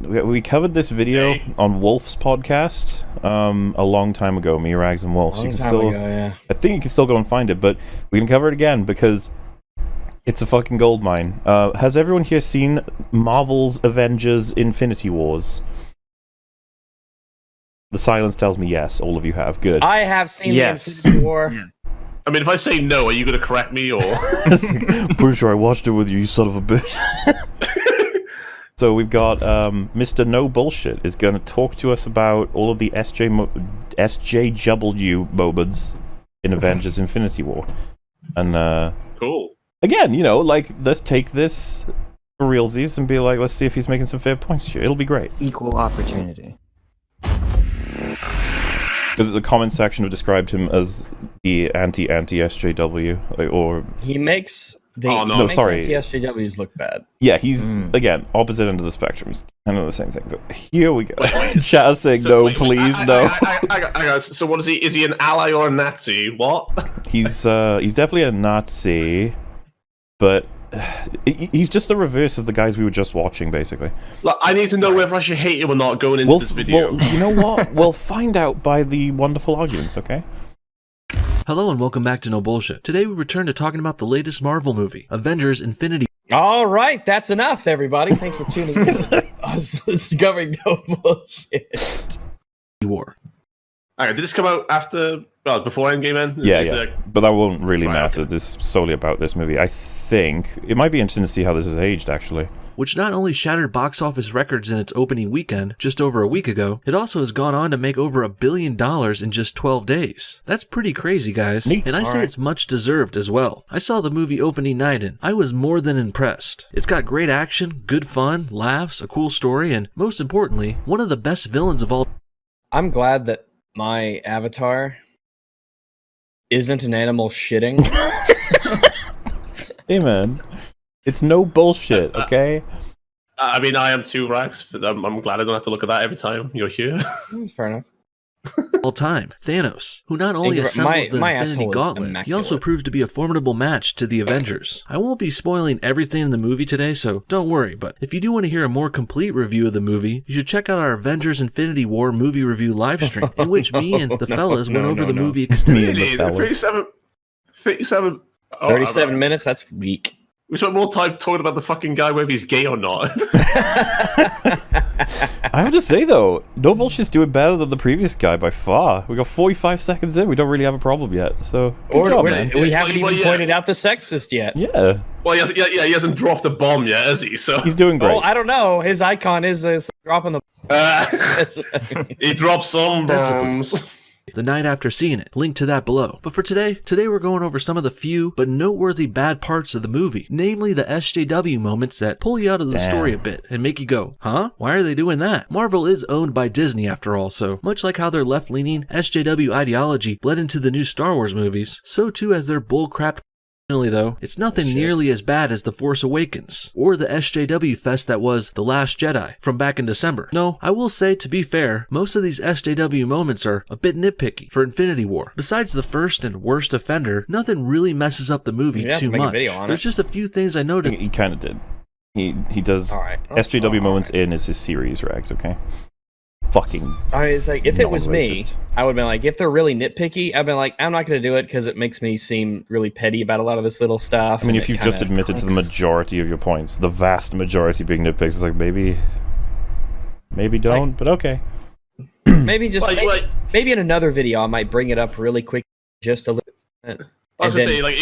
We covered this video on Wolf's podcast a long time ago, me, Rags, and Wolf. Long time ago, yeah. I think you can still go and find it, but we can cover it again because it's a fucking goldmine. Has everyone here seen Marvel's Avengers Infinity Wars? The silence tells me yes, all of you have. Good. I have seen the Infinity War. Yeah. I mean, if I say no, are you going to correct me, or...? Pretty sure I watched it with you, you son of a bitch. So we've got Mr. No Bullshit is going to talk to us about all of the SJW moments in Avengers Infinity War. And, cool. Again, you know, like, let's take this for realsies and be like, let's see if he's making some fair points here. It'll be great. Equal opportunity. Because the comment section have described him as the anti-SJW, or... He makes... SJWs look bad. Yeah, he's, again, opposite end of the spectrum. It's kind of the same thing, but here we go. Chat saying, no, please, no. So what is he? Is he an ally or a Nazi? What? He's definitely a Nazi, but he's just the reverse of the guys we were just watching, basically. Look, I need to know whether I should hate him or not going into this video. Well, you know what? We'll find out by the wonderful arguments, okay? Hello and welcome back to No Bullshit. Today we return to talking about the latest Marvel movie, Avengers Infinity. All right, that's enough, everybody. Thanks for tuning in. Us discovering No Bullshit. War. Alright, did this come out after, before Endgame End? Yeah. But that won't really matter. Okay. This is solely about this movie. I think it might be interesting to see how this is aged, actually. Which not only shattered box office records in its opening weekend, just over a week ago, it also has gone on to make over $1 billion in just 12 days. That's pretty crazy, guys. Neat. And I say it's much deserved as well. I saw the movie opening night and I was more than impressed. It's got great action, good fun, laughs, a cool story, and most importantly, one of the best villains of all. I'm glad that my avatar isn't an animal shitting. Hey, man. It's no bullshit, okay? I mean, I am too, Rax. I'm glad I don't have to look at that every time you're here. Fair enough. All time, Thanos, who not only assembles the Infinity Gauntlet, he also proves to be a formidable match to the Avengers. I won't be spoiling everything in the movie today, so don't worry, but if you do want to hear a more complete review of the movie, you should check out our Avengers Infinity War movie review livestream, in which me and the fellas went over the movie extensively. 37 minutes? That's weak. We spent more time talking about the fucking guy, whether he's gay or not. I have to say, though, No Bullshit's doing better than the previous guy by far. We got 45 seconds in, we don't really have a problem yet, so good job, man. We haven't even pointed out the sexist yet. Yeah. Well, he hasn't dropped a bomb yet, has he? So he's doing great. Oh, I don't know. His icon is dropping the... He dropped some bombs. The night after seeing it, link to that below. But for today we're going over some of the few but noteworthy bad parts of the movie, namely the SJW moments that pull you out of the story a bit and make you go, huh? Why are they doing that? Marvel is owned by Disney after all, so much like how their left-leaning SJW ideology bled into the new Star Wars movies, so too has their bullcrap. Finally, though, it's nothing nearly as bad as The Force Awakens, or the SJW fest that was The Last Jedi from back in December. No, I will say, to be fair, most of these SJW moments are a bit nitpicky for Infinity War. Besides the first and worst offender, nothing really messes up the movie too much. There's just a few things I noticed. He kind of did. He does. SJW moments in is his series, Rags, okay? Fucking. It's like, if it was me, I would have been like, if they're really nitpicky, I've been like, I'm not going to do it because it makes me seem really petty about a lot of this little stuff. I mean, if you've just admitted to the majority of your points, the vast majority being nitpicks, it's like, maybe don't, but okay. Maybe just, maybe in another video, I might bring it up really quick, just a little bit. I was going to say, like,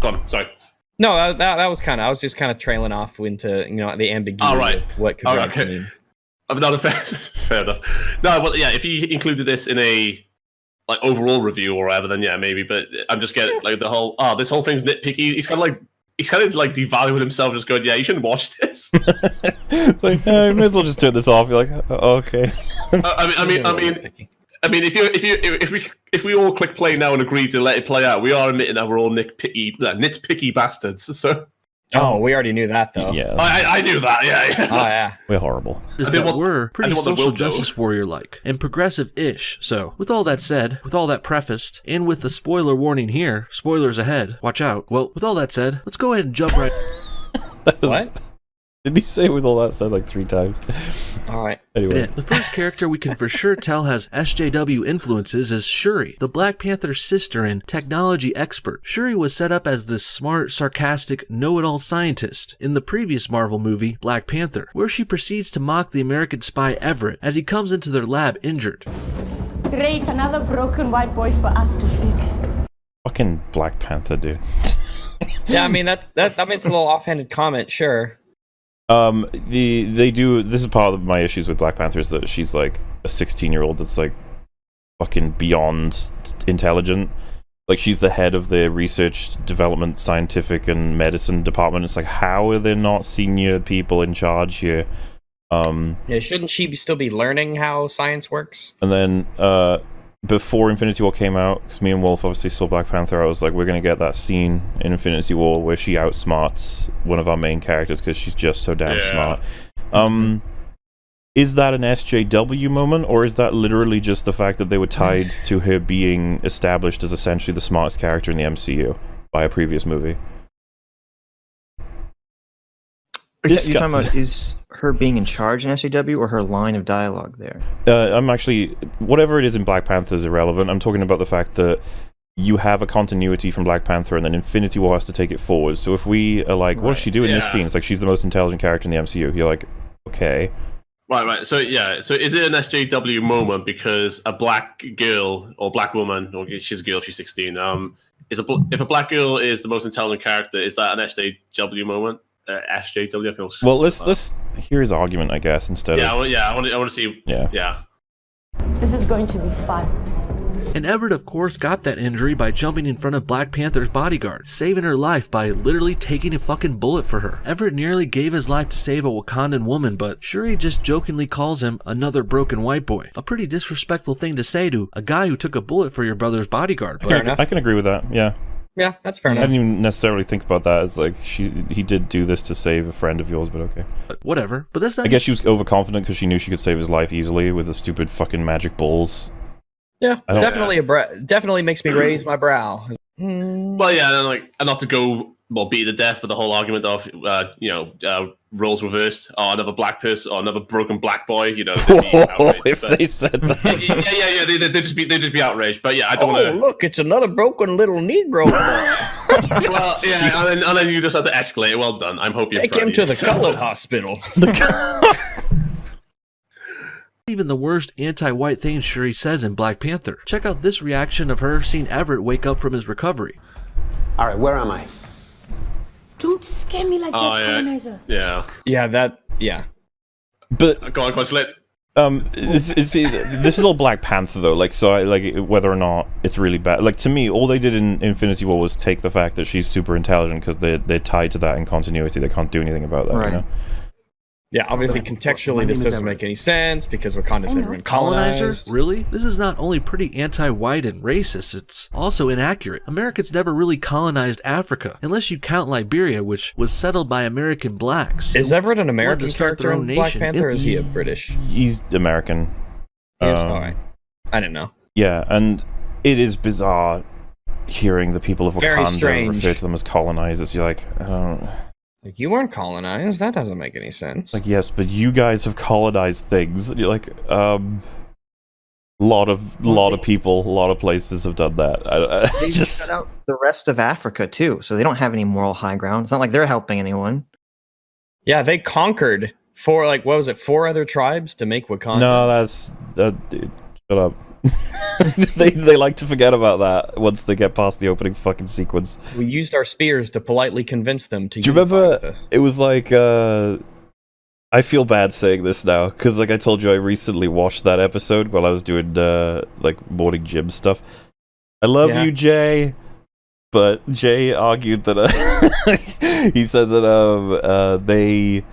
go on, sorry. No, that was kind of, I was just kind of trailing off into, the ambiguity of what could mean. Not fair enough. No, well, yeah. If he included this in a overall review or whatever, then yeah, maybe. But I'm just getting the whole this whole thing's nitpicky. He's kind of devaluing himself, just going, yeah, you shouldn't watch this. You may as well just turn this off. You're like, oh, okay. I mean, if we all click play now and agree to let it play out, we are admitting that we're all nitpicky bastards. So. Oh, we already knew that, though. Yeah, I knew that. Yeah. Oh, yeah. We're horrible. We're pretty social justice warrior-like and progressive-ish. So, with all that said, with all that prefaced, and with the spoiler warning here, spoilers ahead, watch out. Well, with all that said, let's go ahead and jump right. What? Did he say it with all that said like 3 times? All right. Anyway. The first character we can for sure tell has SJW influences is Shuri, the Black Panther's sister and technology expert. Shuri was set up as this smart, sarcastic, know-it-all scientist in the previous Marvel movie, Black Panther, where she proceeds to mock the American spy Everett as he comes into their lab injured. Great, another broken white boy for us to fix. Fucking Black Panther, dude. Yeah, I mean that makes a little offhanded comment, sure. They do. This is part of my issues with Black Panther is that she's like a 16-year-old that's like fucking beyond intelligent. Like she's the head of the research, development, scientific, and medicine department. It's like, how are there not senior people in charge here? Yeah, shouldn't she still be learning how science works? And then before Infinity War came out, because me and Wolf obviously saw Black Panther, I was like, we're going to get that scene in Infinity War where she outsmarts one of our main characters because she's just so damn smart. Is that an SJW moment, or is that literally just the fact that they were tied to her being established as essentially the smartest character in the MCU by a previous movie? You're talking about is her being in charge in SJW or her line of dialogue there? I'm actually, whatever it is in Black Panther is irrelevant. I'm talking about the fact that you have a continuity from Black Panther and then Infinity War has to take it forward. So if we are like, what does she do in this scene? It's like, she's the most intelligent character in the MCU. You're like, okay. Right. So is it an SJW moment because a black girl or black woman, or she's a girl, she's 16, if a black girl is the most intelligent character, is that an SJW moment? SJW. Well, let's hear his argument, I guess, instead of... I want to see... Yeah. This is going to be fun. And Everett, of course, got that injury by jumping in front of Black Panther's bodyguard, saving her life by literally taking a fucking bullet for her. Everett nearly gave his life to save a Wakandan woman, but Shuri just jokingly calls him another broken white boy. A pretty disrespectful thing to say to a guy who took a bullet for your brother's bodyguard. Fair enough. I can agree with that, yeah. Yeah, that's fair I enough. didn't even necessarily think about that as like, he did do this to save a friend of yours, but okay. But whatever. But that's not... I guess she was overconfident because she knew she could save his life easily with the stupid fucking magic balls. Yeah, definitely makes me raise my brow. Well, yeah, and not to go beat to death with the whole argument of roles reversed, or another black person, or another broken black boy. If they said that, they'd just be outraged. But yeah, I don't want to. Look, it's another broken little Negro boy. Well, yeah, and then you just have to escalate. Well done. I'm hoping take him to the colored hospital. Even the worst anti-white thing Shuri says in Black Panther. Check out this reaction of her seeing Everett wake up from his recovery. All right, where am I? Don't scare me like that, colonizer. Yeah. But go on, Slit. this is all Black Panther though. Like, so I like whether or not it's really bad. Like, to me, all they did in Infinity War was take the fact that she's super intelligent because they're tied to that in continuity. They can't do anything about that. Right. You know? Yeah, obviously, contextually, this doesn't make any sense because Wakanda's never been colonized. Really? This is not only pretty anti-white and racist, it's also inaccurate. Americans never really colonized Africa, unless you count Liberia, which was settled by American blacks. Is Everett an American character in Black Panther, or is he a British? He's American. Yes, alright. I didn't know. Yeah, and it is bizarre hearing the people of Wakanda refer to them as colonizers. You're like, I don't... Like, you weren't colonized. That doesn't make any sense. Like, yes, but you guys have colonized things. You're like, lot of people, a lot of places have done that. They just shut out the rest of Africa too, so they don't have any moral high ground. It's not like they're helping anyone. Yeah, they conquered four other tribes to make Wakanda. No, dude, shut up. they like to forget about that once they get past the opening fucking sequence. We used our spears to politely convince them to. Do you remember? It was like I feel bad saying this now because, like I told you, I recently watched that episode while I was doing like morning gym stuff. I love you, Jay, but Jay argued that he said that they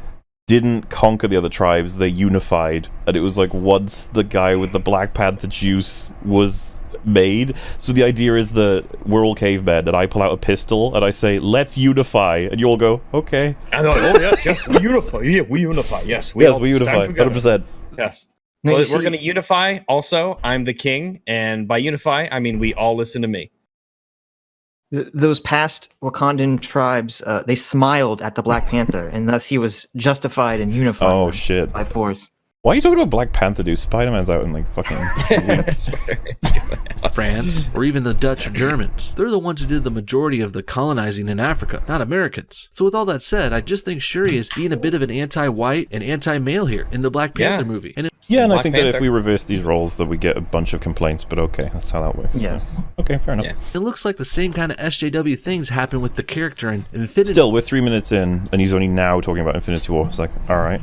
didn't conquer the other tribes, they unified, and it was like once the guy with the Black Panther juice was made, so the idea is that we're all cavemen and I pull out a pistol and I say, let's unify, and you all go, okay. And they're like, yes, we unify, we unify, yes, we unify, 100%. Yes. Well, we're going to unify. Also, I'm the king, and by unify, I mean we all listen to me. those past Wakandan tribes, they smiled at the Black Panther, and thus he was justified in unifying them shit. by force. Why are you talking about Black Panther, dude? Spider-Man's out in like fucking France, or even the Dutch or Germans. They're the ones who did the majority of the colonizing in Africa, not Americans. So with all that said, I just think Shuri is being a bit of an anti-white and anti-male here in the Black Panther movie. And I think that if we reverse these roles, that we get a bunch of complaints, but okay, that's how that works. Yes. Okay, fair enough. Yeah. it looks like the same kind of SJW things happen with the character in Infinity Still, we're 3 minutes in, and he's only now talking about Infinity War. It's like, alright.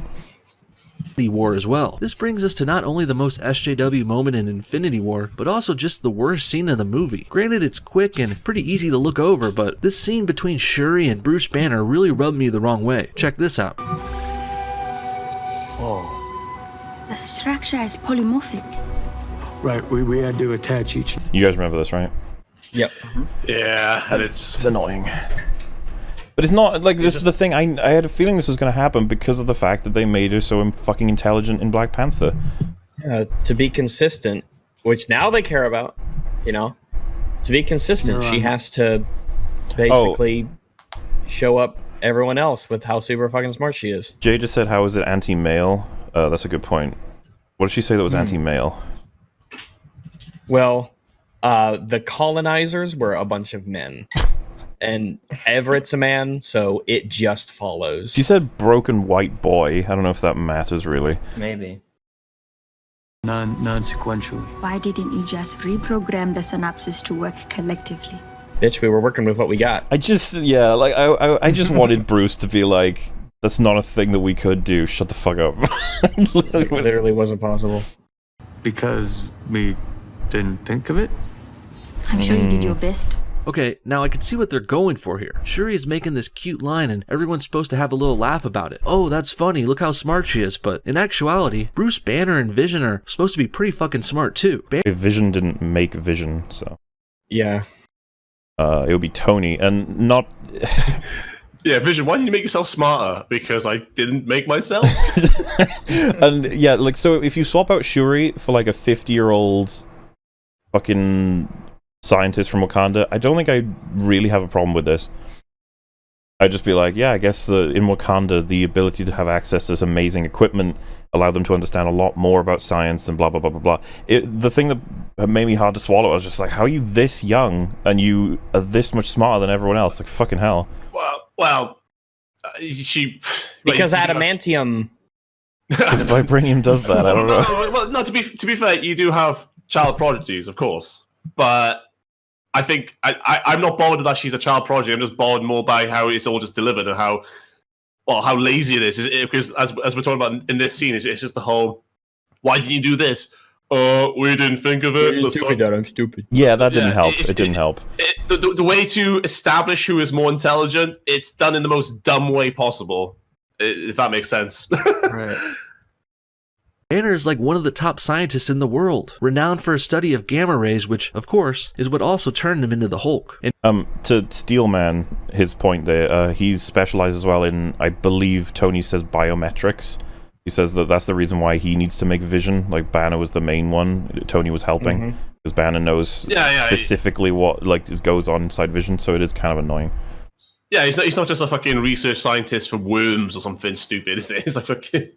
War as well. This brings us to not only the most SJW moment in Infinity War, but also just the worst scene in the movie. Granted, it's quick and pretty easy to look over, but this scene between Shuri and Bruce Banner really rubbed me the wrong way. Check this out. Oh. The structure is polymorphic. Right, we had to attach each. You guys remember this, right? Yep. Yeah, and it's annoying. But it's not, like, this is the thing, I had a feeling this was going to happen because of the fact that they made her so fucking intelligent in Black Panther. To be consistent, which now they care about, you know, to be consistent, she has to basically show up everyone else with how super fucking smart she is. Jay just said, how is it anti-male? That's a good point. What did she say that was anti-male? Well, the colonizers were a bunch of men. And Everett's a man, so it just follows. She said broken white boy. I don't know if that matters, really. Maybe. Non-sequentially. Why didn't you just reprogram the synapses to work collectively? Bitch, we were working with what we got. I just wanted Bruce to be like, that's not a thing that we could do. Shut the fuck up. It literally wasn't possible. Because we didn't think of it? I'm sure you did your best. Okay, now I can see what they're going for here. Shuri is making this cute line and everyone's supposed to have a little laugh about it. Oh, that's funny, look how smart she is. But in actuality, Bruce Banner and Vision are supposed to be pretty fucking smart too. Vision didn't make Vision, so... Yeah. It would be Tony, and not... Yeah, Vision, why didn't you make yourself smarter? Because I didn't make myself. And yeah, like, so if you swap out Shuri for like a 50-year-old fucking scientist from Wakanda, I don't think I really have a problem with this. I'd just be like, yeah, I guess in Wakanda, the ability to have access to this amazing equipment allowed them to understand a lot more about science and blah, blah, blah, blah, blah. The thing that made me hard to swallow, I was just like, how are you this young and you are this much smarter than everyone else? Like, fucking hell. Well, she... Because adamantium... Because vibranium does that, I don't know. Well, no, to be fair, you do have child prodigies, of course. But I think I'm not bothered that she's a child prodigy. I'm just bothered more by how it's all just delivered and how lazy it is. Because as we're talking about in this scene, it's just the whole, why didn't you do this? We didn't think of it. I'm stupid. Yeah, that didn't help. It didn't help. The way to establish who is more intelligent, it's done in the most dumb way possible. If that makes sense. Right. Banner is like one of the top scientists in the world, renowned for his study of gamma rays, which, of course, is what also turned him into the Hulk. And to Steelman, his point there, he's specialized as well in, I believe Tony says, biometrics. He says that that's the reason why he needs to make Vision. Like, Banner was the main one. Tony was helping. Because Banner knows specifically what goes on inside Vision, so it is kind of annoying. Yeah, he's not just a fucking research scientist for worms or something stupid, is it? It's like fucking...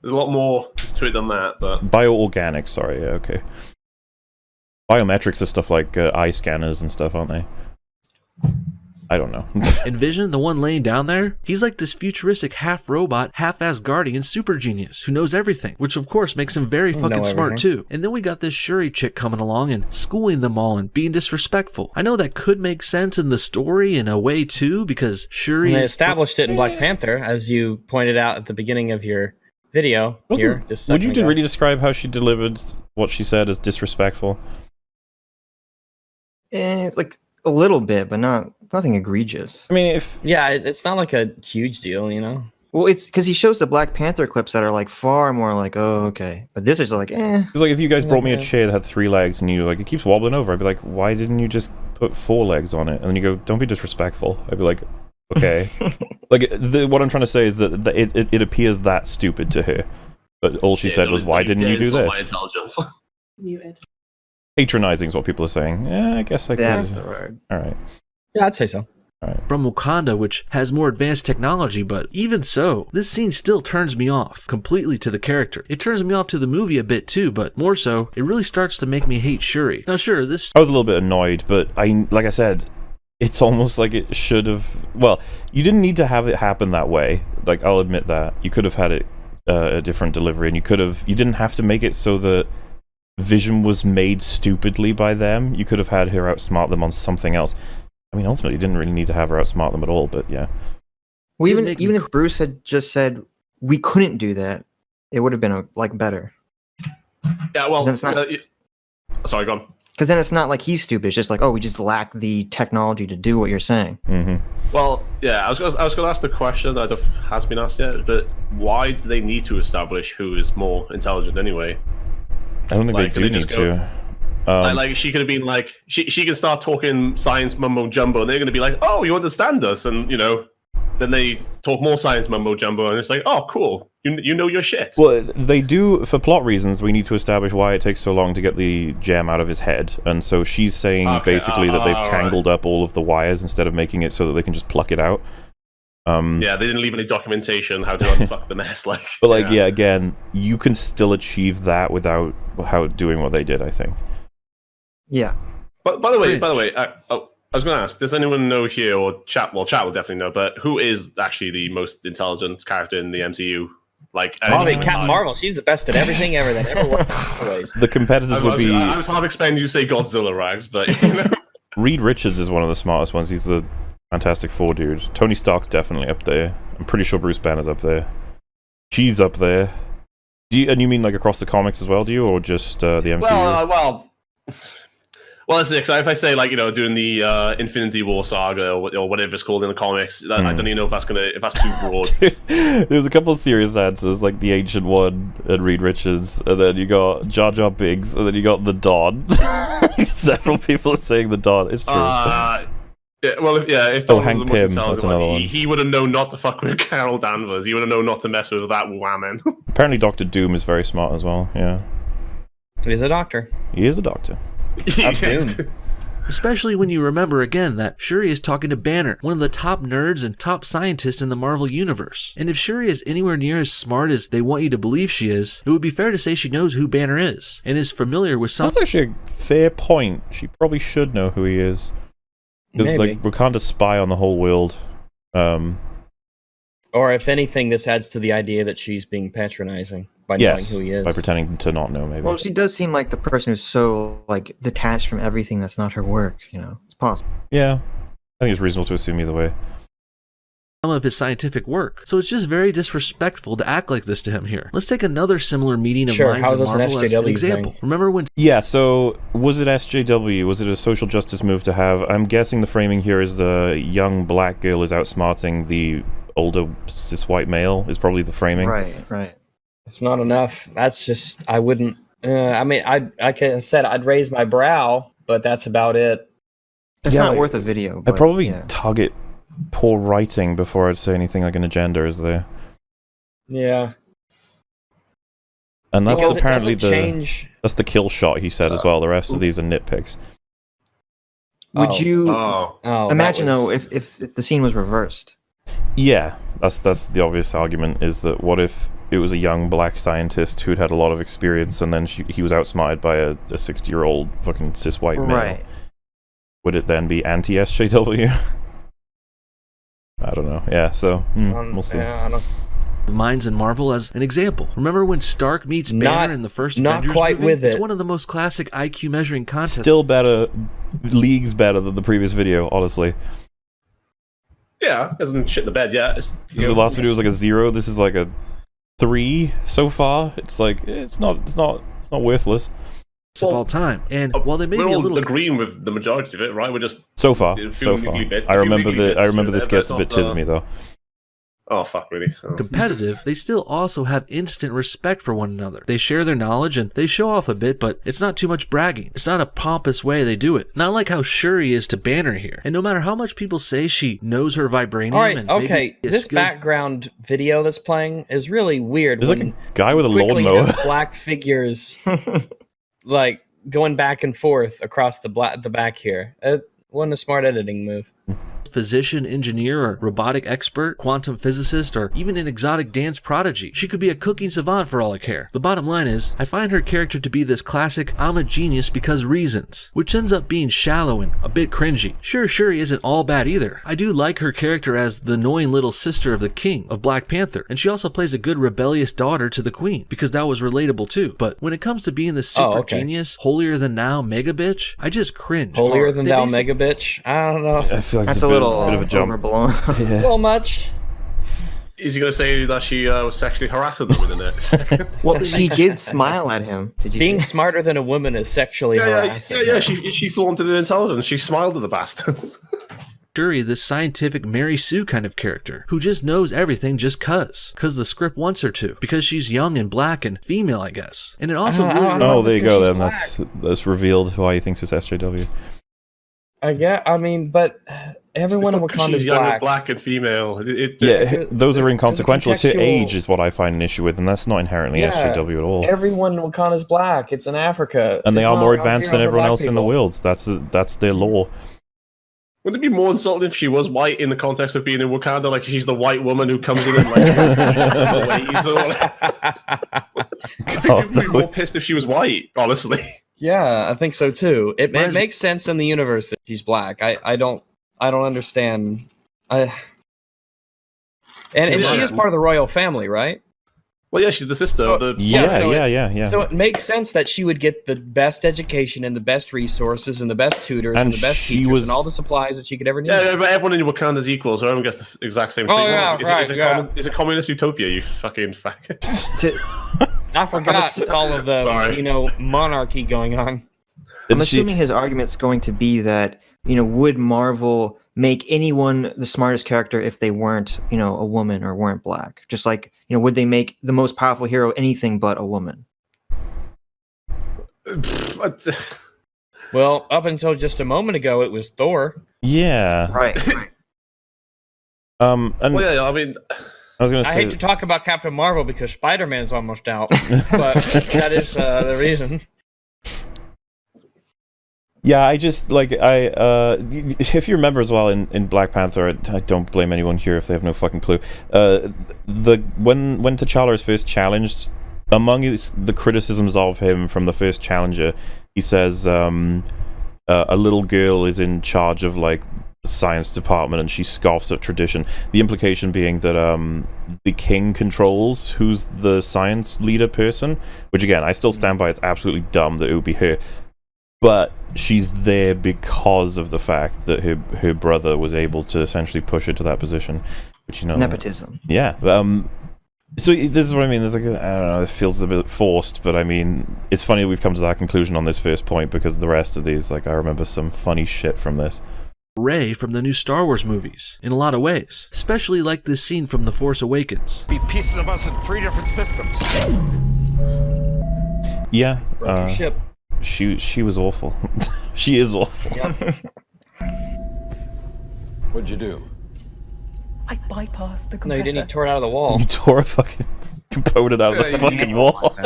There's a lot more to it than that, but... Bioorganics, sorry, yeah, okay. Biometrics are stuff like eye scanners and stuff, aren't they? I don't know. And Vision, the one laying down there, he's like this futuristic half-robot, half-Asgardian super genius who knows everything, which of course makes him very fucking smart too. And then we got this Shuri chick coming along and schooling them all and being disrespectful. I know that could make sense in the story in a way too, because Shuri... And they established it in Black Panther, as you pointed out at the beginning of your video here. Would you really describe how she delivered what she said as disrespectful? It's like a little bit, but nothing egregious. I mean, it's not like a huge deal, you know. Well, it's because he shows the Black Panther clips that are like far more like, oh, okay, but this is like, eh. It's like if you guys brought me a chair that had 3 legs and you like it keeps wobbling over, I'd be like, why didn't you just put 4 legs on it? And then you go, don't be disrespectful. I'd be like, okay. Like what I'm trying to say is that it appears that stupid to her, but all she said was, why didn't you do this? My intelligence. Muted. Patronizing is what people are saying. Yeah, I guess I could. That's the word. All right. Yeah, I'd say so. From Wakanda, which has more advanced technology, but even so, this scene still turns me off completely to the character. It turns me off to the movie a bit too, but more so, it really starts to make me hate Shuri. Now sure, this... I was a little bit annoyed, but like I said, it's almost like it should have... Well, you didn't need to have it happen that way. Like, I'll admit that. You could have had it a different delivery, and you didn't have to make it so that Vision was made stupidly by them. You could have had her outsmart them on something else. I mean, ultimately, you didn't really need to have her outsmart them at all, but yeah. Well, even if Bruce had just said, we couldn't do that, it would have been, better. Yeah, well... Sorry, go on. Because then it's not like he's stupid. It's just like, oh, we just lack the technology to do what you're saying. Mm-hmm. Well, yeah, I was going to ask the question that hasn't been asked yet, but why do they need to establish who is more intelligent anyway? I don't think they do need to. She could have been like, she can start talking science mumbo jumbo, and they're going to be like, oh, you understand us, and then they talk more science mumbo jumbo, and it's like, oh, cool, you know your shit. Well, they do, for plot reasons. We need to establish why it takes so long to get the gem out of his head, and so she's saying basically that they've tangled up all of the wires instead of making it so that they can just pluck it out. Yeah, they didn't leave any documentation how to unfuck the mess. But again, you can still achieve that without doing what they did, I think. Yeah. But by the way, I was going to ask, does anyone know here, or chat? Well, chat will definitely know, but who is actually the most intelligent character in the MCU? Probably Captain Marvel. She's the best at everything ever that ever was. The competitors would be... I was half expecting you to say Godzilla, Rags, but... Reed Richards is one of the smartest ones. He's the Fantastic Four dude. Tony Stark's definitely up there. I'm pretty sure Bruce Banner's up there. She's up there. And you mean across the comics as well, do you? Or just the MCU? Well, that's it. Because if I say doing the Infinity War saga or whatever it's called in the comics, I don't even know if that's too broad. Dude, there's a couple of serious answers, like the Ancient One and Reed Richards, and then you got Jar Jar Binks, and then you got the Don. Several people are saying the Don. It's true. If Don Hank Pym, that's another one. He would have known not to fuck with Carol Danvers. He would have known not to mess with that woman. Apparently, Doctor Doom is very smart as well. Yeah, he's a doctor. He is a doctor. Especially when you remember again that Shuri is talking to Banner, one of the top nerds and top scientists in the Marvel Universe. And if Shuri is anywhere near as smart as they want you to believe she is, it would be fair to say she knows who Banner is, and is familiar with some... That's actually a fair point. She probably should know who he is. Because Wakanda's spy on the whole world. Or if anything, this adds to the idea that she's being patronizing by knowing who he is. By pretending to not know, maybe. Well, she does seem like the person who's so detached from everything that's not her work. It's possible. Yeah, I think it's reasonable to assume either way. Some of his scientific work, so it's just very disrespectful to act like this to him here. Let's take another similar meeting of minds in Marvel as an example. Remember when... Yeah, so was it SJW? Was it a social justice move to have? I'm guessing the framing here is the young black girl is outsmarting the older cis white male is probably the framing. Right. It's not enough. That's just... I wouldn't... like I said, I'd raise my brow, but that's about it. It's not worth a video. I'd probably target poor writing before I'd say anything like an agenda is there. Yeah. And that's apparently that's the kill shot he said as well. The rest of these are nitpicks. Would you imagine though if the scene was reversed? Yeah, that's the obvious argument, is that what if it was a young black scientist who'd had a lot of experience and then he was outsmarted by a 60-year-old fucking cis white male? Right. Would it then be anti-SJW? I don't know. Yeah, so we'll see. Yeah, I don't... Minds in Marvel as an example. Remember when Stark meets Banner in the first Avengers Not quite movie? with it. It's one of the most classic IQ measuring contests. Still better, leagues better than the previous video, honestly. Yeah, hasn't shit the bed yet. The last video was like a 0. This is like a 3 so far. It's like it's not worthless. Of all time, and while they may be a little agreeing with the majority of it, right? We're just so far. I remember this gets a bit tismy though. Oh fuck, really? Competitive, they still also have instant respect for one another. They share their knowledge and they show off a bit, but it's not too much bragging. It's not a pompous way they do it. Not like how Shuri is to Banner here. And no matter how much people say she knows her vibranium, all right, okay, this background video that's playing is really weird. There's like a guy with a lawnmower. Black figures, like going back and forth across the back here. Wasn't a smart editing move. Physician, engineer, or robotic expert, quantum physicist, or even an exotic dance prodigy. She could be a cooking savant for all I care. The bottom line is, I find her character to be this classic I'm a genius because reasons, which ends up being shallow and a bit cringy. Sure, Shuri isn't all bad either. I do like her character as the annoying little sister of the king of Black Panther, and she also plays a good rebellious daughter to the queen, because that was relatable too. But when it comes to being this super genius, holier than thou mega bitch, I just cringe. Holier than thou mega bitch? I don't know. I feel like That's it's a little bit of a jump. overblown. Yeah. Well, much. Is he going to say that she was sexually harassing them in the next second? Well, she did smile at him. Did you Being see? smarter than a woman is sexually harassing. Yeah. She flaunted her intelligence. She smiled at the bastards. Shuri, this scientific Mary Sue kind of character who just knows everything just cause the script wants her to, because she's young and black and female, I guess. And it also oh, there you go then. That's revealed why he thinks it's SJW. But everyone in Wakanda's young and black. black and female. Those are inconsequential. It's her age is what I find an issue with, and that's not inherently SJW at all. Everyone in Wakanda's black. It's in Africa. And they are more advanced than everyone else in the world. That's their law. Wouldn't it be more insulting if she was white in the context of being in Wakanda? Like she's the white woman who comes in and like ways or I think people would be more pissed if she was white, honestly. Yeah, I think so too. It makes sense in the universe that she's black. I don't understand. And she is part of the royal family, right? Well, yeah, she's the sister of the... Yeah. So it makes sense that she would get the best education and the best resources and the best tutors and the best teachers and all the supplies that she could ever need. Yeah, but everyone in Wakanda is equal, so everyone gets the exact same thing. It's a communist utopia, you fucking faggot. I forgot with all of the, monarchy going on. I'm assuming his argument's going to be that, would Marvel make anyone the smartest character if they weren't, a woman or weren't black? Just like, would they make the most powerful hero anything but a woman? Well, up until just a moment ago, it was Thor. Yeah. Right. I was going to say... I hate to talk about Captain Marvel because Spider-Man's almost out, but that is the reason. Yeah, I just, if you remember as well, in Black Panther, I don't blame anyone here if they have no fucking clue, when T'Challa is first challenged, among the criticisms of him from the first challenger, he says, a little girl is in charge of, the science department and she scoffs at tradition. The implication being that the king controls who's the science leader person, which again, I still stand by, it's absolutely dumb that it would be her. But she's there because of the fact that her brother was able to essentially push her to that position, which nepotism. Yeah. So this is what I mean. There's I don't know. It feels a bit forced, but I mean, it's funny that we've come to that conclusion on this first point because the rest of these, I remember some funny shit from this. Rey from the new Star Wars movies in a lot of ways, especially like this scene from The Force Awakens. Be pieces of us in 3 different systems. Yeah. Broke your ship. She was awful. She is awful. Yeah. What'd you do? I bypassed the compressor. No, you didn't. You tore it out of the wall. You tore a fucking component out of the fucking wall.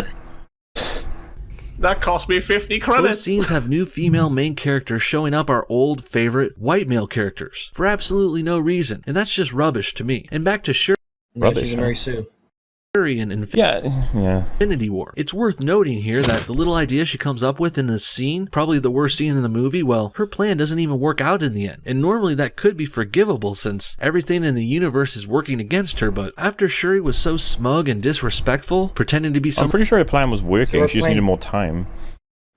That cost me 50 credits. Those scenes have new female main characters showing up our old favorite white male characters for absolutely no reason, and that's just rubbish to me. And back to Shuri. Rubbish. She's a Mary Sue. And Infinity War. It's worth noting here that the little idea she comes up with in this scene, probably the worst scene in the movie, well, her plan doesn't even work out in the end. And normally that could be forgivable since everything in the universe is working against her, but after Shuri was so smug and disrespectful, pretending to be I'm pretty sure her plan was working, she just needed more time.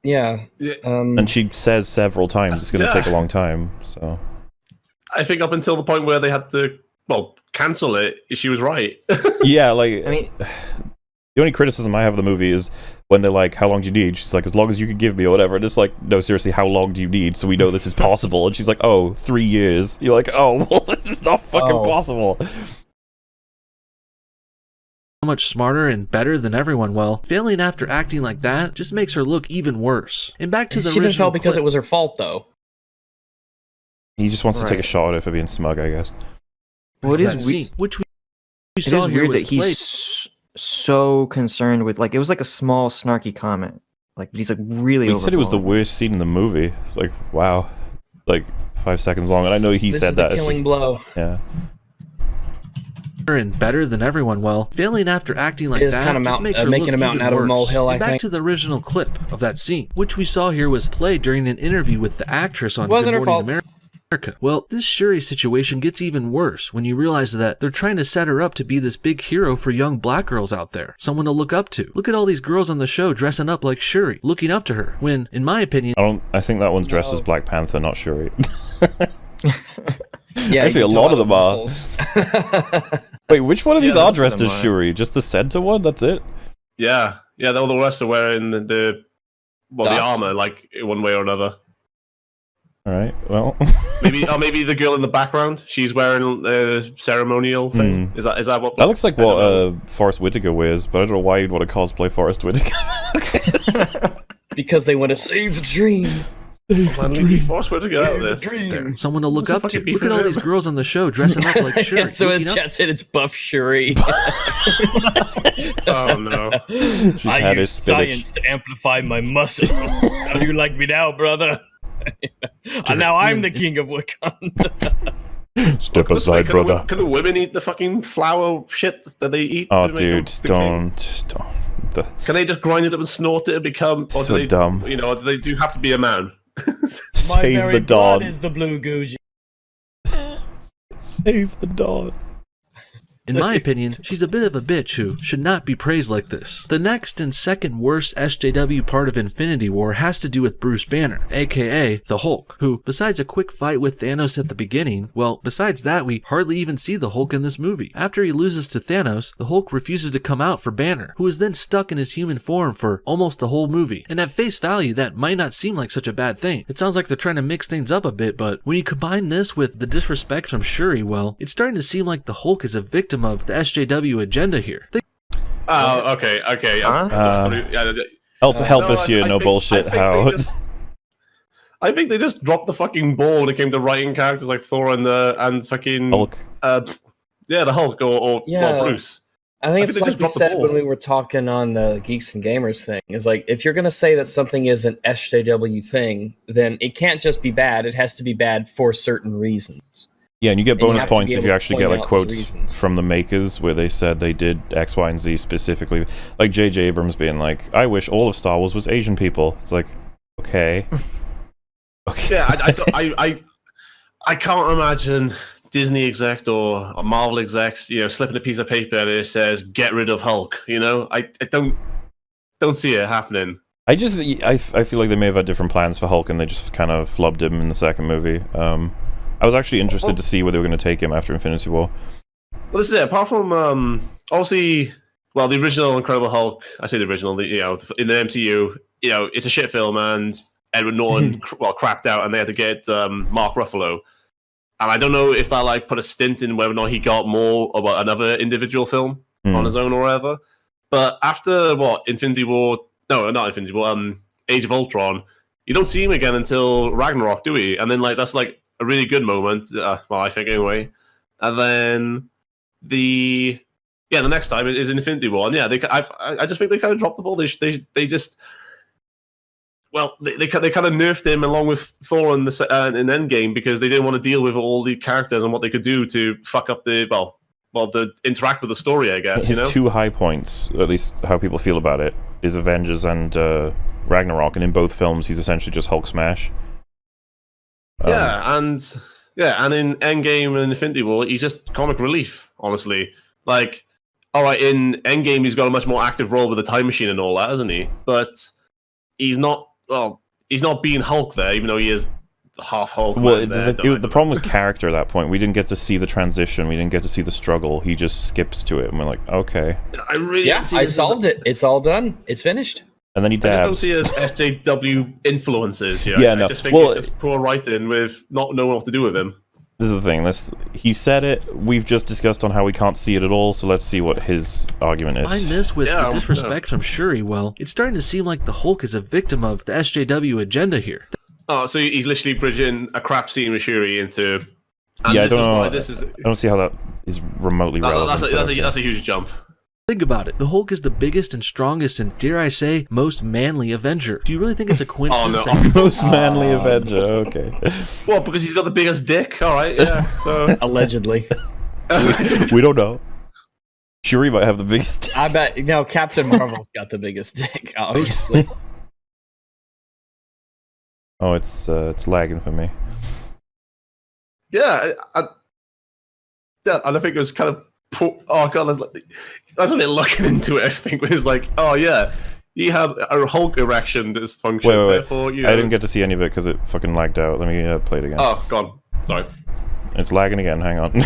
Yeah. And she says several times it's going to take a long time, so... I think up until the point where they had to, cancel it, she was right. Yeah, the only criticism I have of the movie is when they're like, how long do you need? She's like, as long as you can give me or whatever. And it's like, no, seriously, how long do you need so we know this is possible? And she's like, 3 years. You're like, well, this is not fucking possible. Much smarter and better than everyone. Well, failing after acting like that just makes her look even worse. And back to the she didn't fail because it was her fault, though. He just wants to take a shot at her for being smug, I guess. Well, it is weird. Which it is weird that he's so concerned with it was like a small snarky comment. But he's really. He said it was the worst scene in the movie. It's like, wow, 5 seconds long, and I know he This said is that. the killing blow. Yeah. And better than everyone, well, failing after acting like It is that kind of just makes her making look a mountain even out of a worse. molehill, I And back think. to the original clip of that scene, which we saw here was played during an interview with the actress on Wasn't Good her Morning fault. America. Well, this Shuri situation gets even worse when you realize that they're trying to set her up to be this big hero for young black girls out there, someone to look up to. Look at all these girls on the show dressing up like Shuri, looking up to her, when, in my opinion... I think that one's dressed as Black Panther, not Shuri. Yeah, actually, a lot of them are. Wait, which one of these are dressed as Shuri? Just the center one? That's it? Yeah, all the rest are wearing the armor, like in one way or another. All right. Well, maybe the girl in the background. She's wearing a ceremonial thing. Is that what? That looks like what Forrest Whitaker wears, but I don't know why you'd want to cosplay Forrest Whitaker. Because they want to save the dream. Forrest Whitaker out of this. There, someone to look up to. Look at all these girls on the show dressing up like Shuri. So in chat said it's Buff Shuri. Oh no! I use science to amplify my muscles. How do you like me now, brother? And now I'm the king of Wakanda. Step aside, brother. Can the women eat the fucking flour shit that they eat? Oh, dude, don't. Can they just grind it up and snort it and become? Or So dumb. You know, do they have to be a man? Save the dawn. Is the blue Gucci. Save the dawn. In my opinion, she's a bit of a bitch who should not be praised like this. The next and second worst SJW part of Infinity War has to do with Bruce Banner, aka the Hulk, who, besides a quick fight with Thanos at the beginning, well, besides that, we hardly even see the Hulk in this movie. After he loses to Thanos, the Hulk refuses to come out for Banner, who is then stuck in his human form for almost the whole movie. And at face value, that might not seem like such a bad thing. It sounds like they're trying to mix things up a bit, but when you combine this with the disrespect from Shuri, well, it's starting to seem like the Hulk is a victim of the SJW agenda here. Oh, okay. Help us here, no bullshit, How? I think they just dropped the fucking ball when it came to writing characters like Thor and fucking Hulk. The Hulk or Bruce. I think it's like we said when we were talking on the Geeks and Gamers thing. Is like, if you're going to say that something is an SJW thing, then it can't just be bad. It has to be bad for certain reasons. Yeah, and you get bonus points if you to actually get point like out quotes those from the makers where they said they did X, Y, and Z specifically. Like J.J. Abrams being like, "I wish all of Star Wars was Asian people." It's like, okay, okay. Yeah, I can't imagine Disney exec or Marvel execs, slipping a piece of paper and it says "Get rid of Hulk." I don't see it happening. I feel like they may have had different plans for Hulk and they just kind of flubbed him in the second movie. I was actually interested to see where they were going to take him after Infinity War. Well, this is it. Apart from obviously, well, the original Incredible Hulk. I say the original. In the MCU, it's a shit film, and Edward Norton crapped out, and they had to get Mark Ruffalo. And I don't know if that put a stint in whether or not he got more about another individual film on his own or whatever. But after Infinity War? No, not Infinity War. Age of Ultron. You don't see him again until Ragnarok, do we? And then that's a really good moment. I think anyway. And then the next time is Infinity War. And I just think they kind of dropped the ball. They just they kind of nerfed him along with Thor in Endgame because they didn't want to deal with all the characters and what they could do to fuck up the interact with the story. I guess his two high points, at least how people feel about it, is Avengers and Ragnarok, and in both films he's essentially just Hulk smash. And in Endgame and Infinity War, he's just comic relief, honestly. All right, in Endgame, he's got a much more active role with the time machine and all that, hasn't he? But he's not being Hulk there, even though he is half Hulk. Well, the problem was character at that point. We didn't get to see the transition. We didn't get to see the struggle. He just skips to it, and we're like, okay. I solved it. It's all done. It's finished. And then he dabs. I just don't see as SJW influences. Yeah, no. I just think it's just poor writing with not knowing what to do with him. This is the thing. He said it. We've just discussed on how we can't see it at all. So let's see what his argument is. Combine this with the disrespect from Shuri. Well, it's starting to seem like the Hulk is a victim of the SJW agenda here. Oh, so he's literally bridging a crap scene with Shuri into. Yeah, I don't know. I don't see how that is remotely relevant. That's a huge jump. Think about it. The Hulk is the biggest and strongest and, dare I say, most manly Avenger. Do you really think it's a coincidence that most manly Avenger? Okay. Well, because he's got the biggest dick. All right, yeah. So Allegedly. we don't know. Shuri might have the biggest dick. I bet Captain Marvel's got the biggest dick, obviously. Oh, it's lagging for me. Yeah, and I think it was kind of. Oh god, that's when they're looking into it. I think it was like, oh yeah, he had a Hulk erection dysfunction. Wait. Therefore, you know... I didn't get to see any of it because it fucking lagged out. Let me play it again. Oh, gone. Sorry. It's lagging again. Hang on.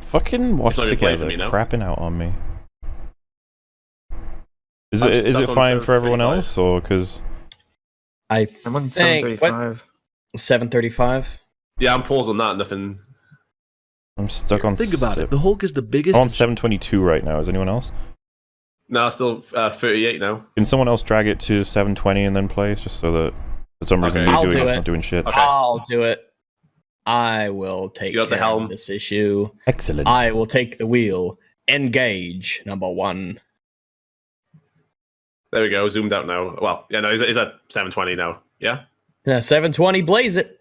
Fucking watch together. Me now. Crapping out on me. Is it fine for everyone else, or because I'm on 735. 735. Yeah, I'm paused on that. Nothing. I'm stuck on. Think about it. The Hulk is the biggest. I'm on 722 right now. Is anyone else? No, still 38 now. Can someone else drag it to 720 and then play, just so that for some reason me doing it's not doing shit? Okay. I'll do it. I will take the helm. Of this issue. Excellent. I will take the wheel. Engage, number 1. There we go. Zoomed out now. Well, yeah, no, he's at 720 now. Yeah. Yeah, 720. Blaze it.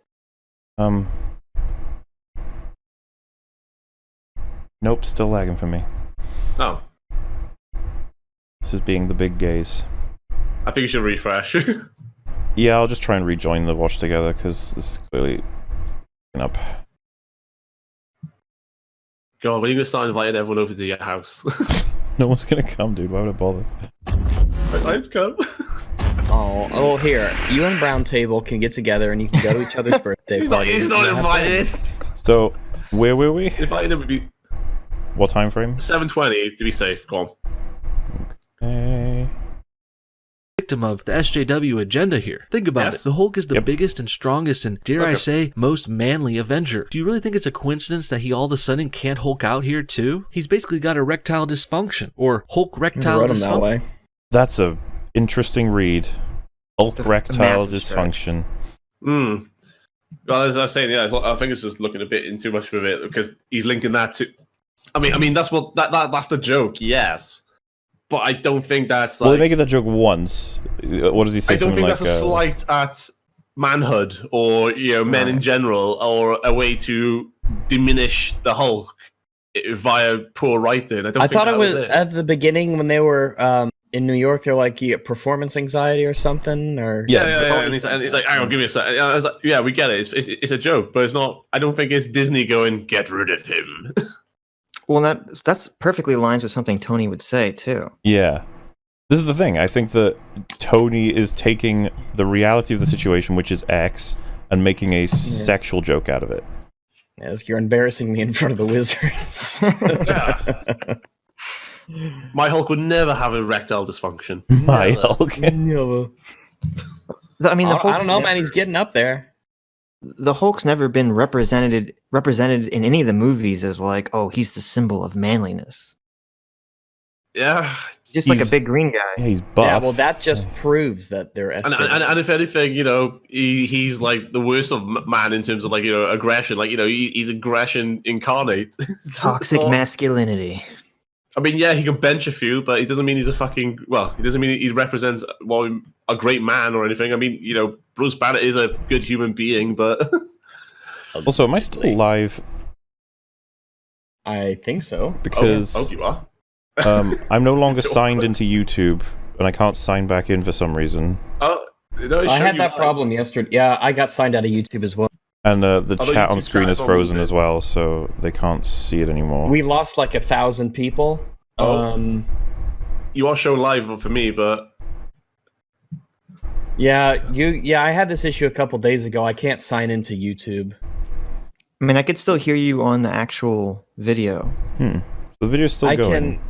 Nope, still lagging for me. Oh. This is being the big gaze. I think you should refresh. Yeah, I'll just try and rejoin the watch together because this is clearly up. God, when are you gonna start inviting everyone over to your house? No one's gonna come, dude. Why would I bother? I'd come. Oh, well, here. You and Brown Table can get together and you can go to each other's birthday parties. He's not invited. So, where were we? Invited him would be... What time frame? 720 to be safe. Go on. Okay. Victim of the SJW agenda here. Think about it. The Hulk is the biggest and strongest and, dare I say, most manly Avenger. Do you really think it's a coincidence that he all of a sudden can't Hulk out here too? He's basically got erectile dysfunction, or Hulk rectile dysfunction. That's a interesting read. Hulk rectile dysfunction. Well, as I was saying, yeah, I think it's just looking a bit in too much of it because he's linking that to. I mean, that's what that's the joke, yes. But I don't think that's like. Well, they make that joke once. What does he say? I don't think that's a slight at manhood or men in general, or a way to diminish the Hulk via poor writing. I thought it was at the beginning when they were in New York. They're like, you get performance anxiety or something, or yeah. And he's like, hang on, give me a second. I was like, yeah, we get it. It's a joke, but it's not. I don't think it's Disney going, get rid of him. Well, that's perfectly aligns with something Tony would say too. Yeah, this is the thing. I think that Tony is taking the reality of the situation, which is X, and making a sexual joke out of it. Yes, you're embarrassing me in front of the wizards. My Hulk would never have erectile dysfunction. My Hulk. Never. I mean, I don't know, man. He's getting up there. The Hulk's never been represented in any of the movies as like, oh, he's the symbol of manliness. Yeah, just like a big green guy. Yeah, he's buff. Yeah, well, that just proves that they're. And if anything, he's like the worst of man in terms of aggression. He's aggression incarnate. Toxic masculinity. I mean, yeah, he can bench a few, but it doesn't mean he's a fucking. Well, it doesn't mean he represents a great man or anything. I mean, Bruce Banner is a good human being, but. Also, am I still live? I think so. Because you are. I'm no longer signed into YouTube, and I can't sign back in for some reason. Oh, no, I had that problem yesterday. Yeah, I got signed out of YouTube as well. And the chat on screen is frozen as well, so they can't see it anymore. We lost like 1,000 people. You are shown live for me, but yeah, I had this issue a couple days ago. I can't sign into YouTube. I mean, I could still hear you on the actual video. The video's still going.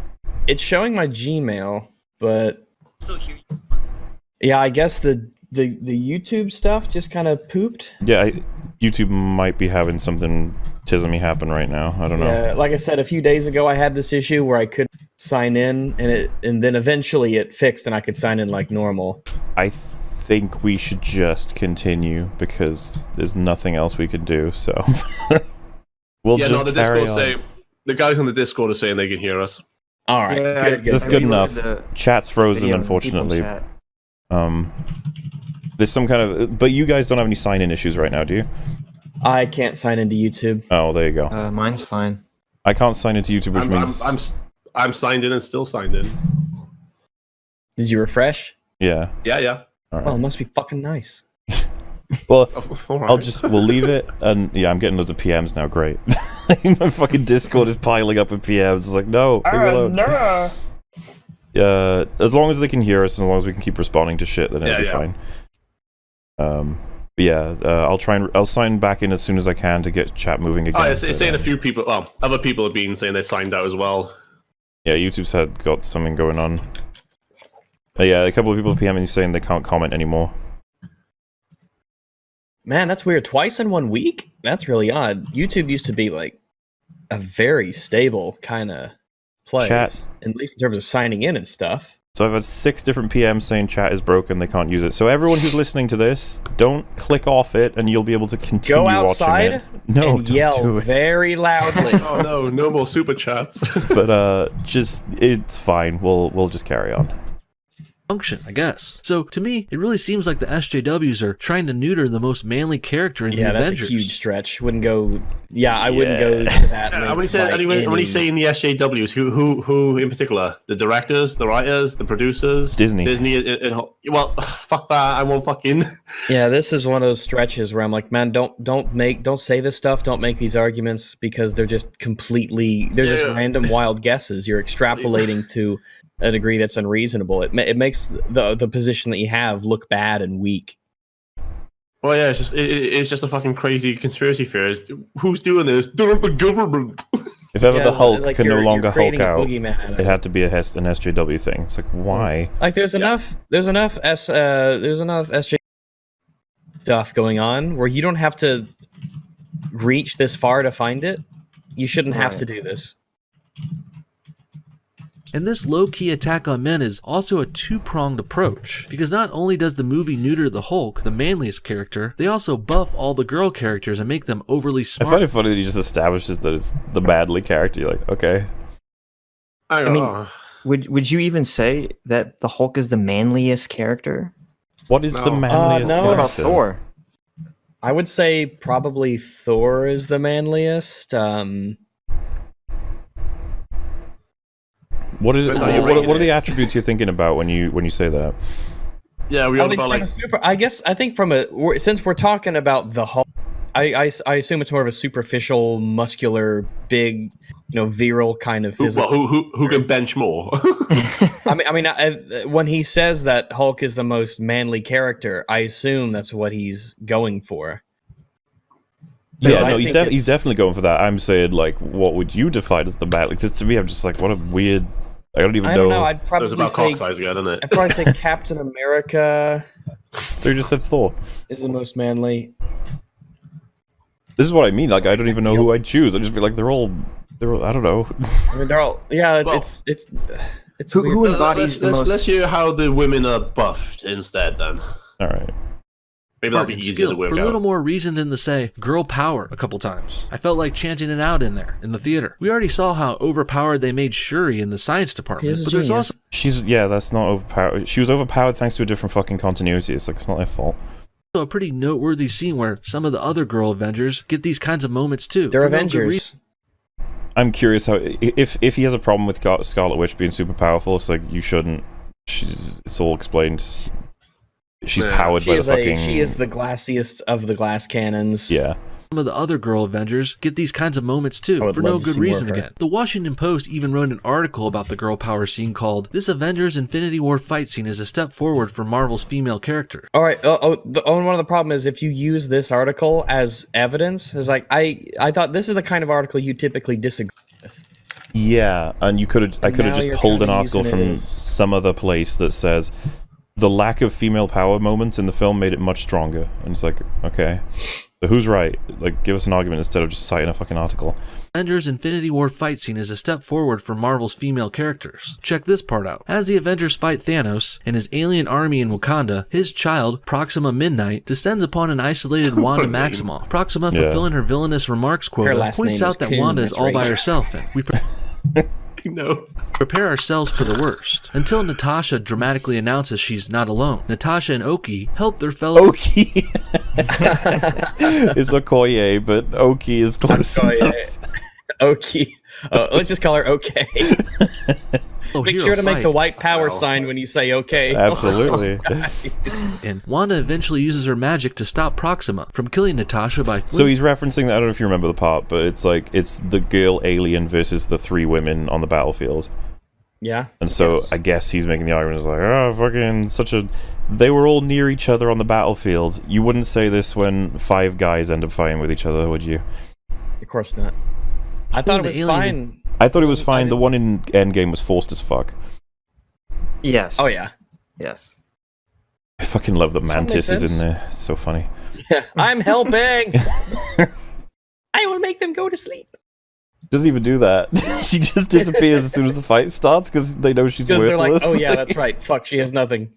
It's showing my Gmail, but still hear you. Yeah, I guess the YouTube stuff just kind of pooped. Yeah, YouTube might be having something tismy happen right now. I don't know. Yeah, like I said, a few days ago, I had this issue where I couldn't sign in, and then eventually it fixed, and I could sign in like normal. I think we should just continue because there's nothing else we could do. So we'll just carry on. The guys on the Discord are saying they can hear us. All right, Yeah, good. That's good enough. Chat's frozen, video, unfortunately. people chat. There's some kind of... But you guys don't have any sign-in issues right now, do you? I can't sign into YouTube. Oh, there you go. Mine's fine. I can't sign into YouTube, which means... I'm signed in and still signed in. Did you refresh? Yeah. Yeah. All right. Well, it must be fucking nice. Well, All right. we'll leave it, and yeah, I'm getting loads of PMs now, great. My fucking Discord is piling up with PMs, it's like, no, leave me alone. No. As long as they can hear us, as long as we can keep responding to shit, then it'll be fine. But yeah, I'll sign back in as soon as I can to get chat moving again. Oh, it's saying a few people, well, other people have been saying they signed out as well. Yeah, YouTube's got something going on. Yeah, a couple of people PMing saying they can't comment anymore. Man, that's weird. Twice in 1 week? That's really odd. YouTube used to be like a very stable kind of place, at least in terms of signing in and stuff. So I've had 6 different PMs saying chat is broken, they can't use it. So everyone who's listening to this, don't click off it, and you'll be able to continue Go outside watching it. No, and don't yell do it. very loudly. Oh no more super chats. But it's fine. We'll just carry on. Function, I guess. So to me, it really seems like the SJWs are trying to neuter the most manly character in the Avengers. Yeah, that's a huge stretch. Wouldn't go. Yeah, I wouldn't go to that. When you say in the SJWs, who in particular? The directors, the writers, the producers? Disney. Well, fuck that. I won't fucking. Yeah, this is one of those stretches where I'm like, man, don't say this stuff. Don't make these arguments because they're just completely. They're just random wild guesses. You're extrapolating to a degree that's unreasonable. It makes the position that you have look bad and weak. Well, yeah, it's just a fucking crazy conspiracy theorist. Who's doing this? The government. If ever the Hulk can no longer Hulk out, it had to be an SJW thing. It's like, why? Like there's enough SJ stuff going on where you don't have to reach this far to find it. You shouldn't have to do this. And this low-key attack on men is also a two-pronged approach, because not only does the movie neuter the Hulk, the manliest character, they also buff all the girl characters and make them overly smart. I find it funny that he just establishes that it's the manly character. You're like, okay. I mean, would you even say that the Hulk is the manliest character? What is the manliest character? What about Thor? I would say probably Thor is the manliest. What are the attributes you're thinking about when you say that? Yeah, we all about like. I think since we're talking about the Hulk, I assume it's more of a superficial, muscular, big, virile kind of physical. Who can bench more? I mean, when he says that Hulk is the most manly character, I assume that's what he's going for. Yeah, no, he's definitely going for that. I'm saying, like, what would you define as the manly? Because to me, I'm just like, what a weird. I don't even know. I'd probably about say cock size again, isn't it? I'd probably say Captain America. They just said Thor is the most manly. This is what I mean. Like, I don't even know who I'd choose. I'd just be like, they're all. I don't know. I mean, they're all. Yeah, well, it's who embodies the most. Let's hear how the women are buffed instead, then. All right. Maybe that'll be easier to work for out. a little more reason than to say girl power a couple times. I felt like chanting it out in the theater. We already saw how overpowered they made Shuri in the science department, but there's also that's not overpowered. She was overpowered thanks to a different fucking continuity. It's like, it's not their fault. Also a pretty noteworthy scene where some of the other girl Avengers get these kinds of moments too. They're Avengers. I'm curious how if he has a problem with Scarlet Witch being super powerful, it's like, you shouldn't. It's all explained. She's powered by the fucking. She is the glassiest of the glass cannons. Yeah. Some of the other girl Avengers get these kinds of moments too, for no good reason again. The Washington Post even wrote an article about the girl power scene called "This Avengers Infinity War fight scene is a step forward for Marvel's female character." All right. One of the problem is if you use this article as evidence, is like I thought this is the kind of article you typically disagree with. Yeah, and I could have just pulled an article from some other place that says the lack of female power moments in the film made it much stronger. And it's like, okay, so who's right? Like, give us an argument instead of just citing a fucking article. Avengers Infinity War fight scene is a step forward for Marvel's female characters. Check this part out. As the Avengers fight Thanos and his alien army in Wakanda, his child, Proxima Midnight, descends upon an isolated Wanda Maximoff. Proxima, fulfilling her villainous remarks quota, points out that Wanda is all by herself, and No. Prepare ourselves for the worst. Until Natasha dramatically announces she's not alone. Natasha and Oki help their fellow... Oki! It's Okoye, but Oki is close enough. Oki. Let's just call her OK. Make sure to make the white power sign when you say OK. Absolutely. And Wanda eventually uses her magic to stop Proxima from killing Natasha by... So he's referencing that, I don't know if you remember the part, but it's like, it's the girl alien versus the 3 women on the battlefield. Yeah. And so I guess he's making the argument, it's like, oh, fucking such a... They were all near each other on the battlefield. You wouldn't say this when 5 guys end up fighting with each other, would you? Of course not. I thought it was fine. I thought it was fine. The one in Endgame was forced as fuck. Yes. Oh, yeah. Yes. I fucking love that Mantis is in there. It's so funny. Yeah, I'm helping! I will make them go to sleep. Doesn't even do that. She just disappears as soon as the fight starts because they know she's worthless. They're like, oh yeah, that's right. Fuck, she has nothing.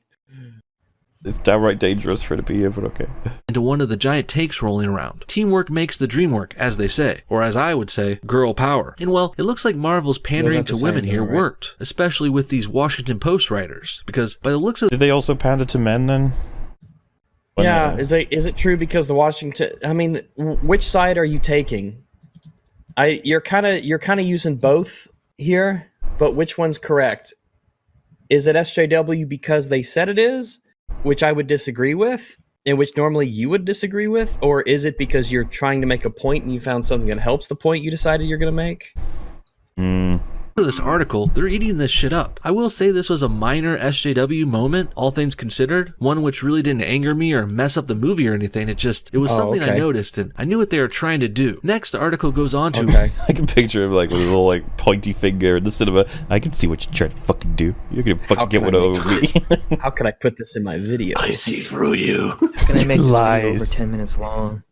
It's downright dangerous for her to be here, but okay. Into one of the giant takes rolling around. Teamwork makes the dream work, as they say. Or as I would say, girl power. And well, it looks like Marvel's pandering to women here worked. Especially with these Washington Post writers. Because by the looks of... Did they also pander to men then? Yeah, is it true because the Washington... I mean, which side are you taking? You're kind of using both here, but which one's correct? Is it SJW because they said it is, which I would disagree with, and which normally you would disagree with, or is it because you're trying to make a point and you found something that helps the point you decided you're going to make? This article, they're eating this shit up. I will say this was a minor SJW moment, all things considered. One which really didn't anger me or mess up the movie or anything. It was something I noticed and I knew what they were trying to do. Next, the article goes on to... I can picture him like with a little like pointy finger in the cinema. I can see what you're trying to fucking do. You're gonna fucking get one over me. How can I put this in my video? I see through you. How can I make this video over 10 minutes long?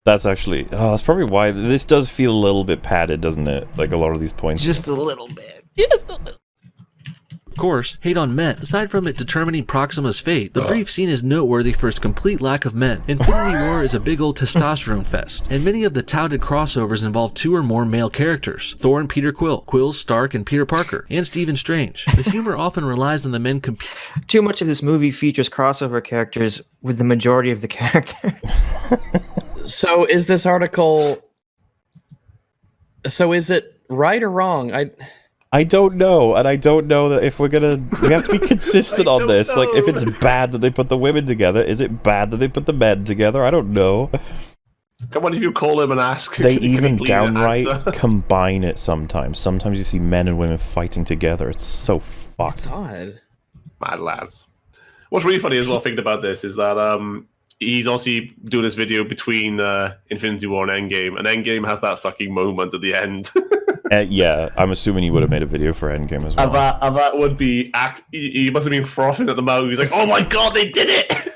That's actually... Oh, that's probably why... This does feel a little bit padded, doesn't it? Like a lot of these points. Just a little bit. Yes, a little. Of course, hate on men. Aside from it determining Proxima's fate, the brief scene is noteworthy for its complete lack of men. Infinity War is a big old testosterone fest, and many of the touted crossovers involve 2 or more male characters. Thor and Peter Quill, Quill, Stark, and Peter Parker, and Stephen Strange. The humor often relies on the men competing. Too much of this movie features crossover characters with the majority of the characters. So is this article... So is it right or wrong? I don't know, and I don't know that if we're gonna... We have to be consistent on this. Like, if it's bad that they put the women together, is it bad that they put the men together? I don't know. Come on, if you call him and ask... They even downright combine it sometimes. Sometimes you see men and women fighting together. It's so fucked. It's odd. Mad lads. What's really funny as well, thinking about this, is that he's also doing this video between Infinity War and Endgame, and Endgame has that fucking moment at the end. Yeah, I'm assuming he would have made a video for Endgame as well. That would be... He must have been frothing at the mouth. He's like, oh my god, they did it!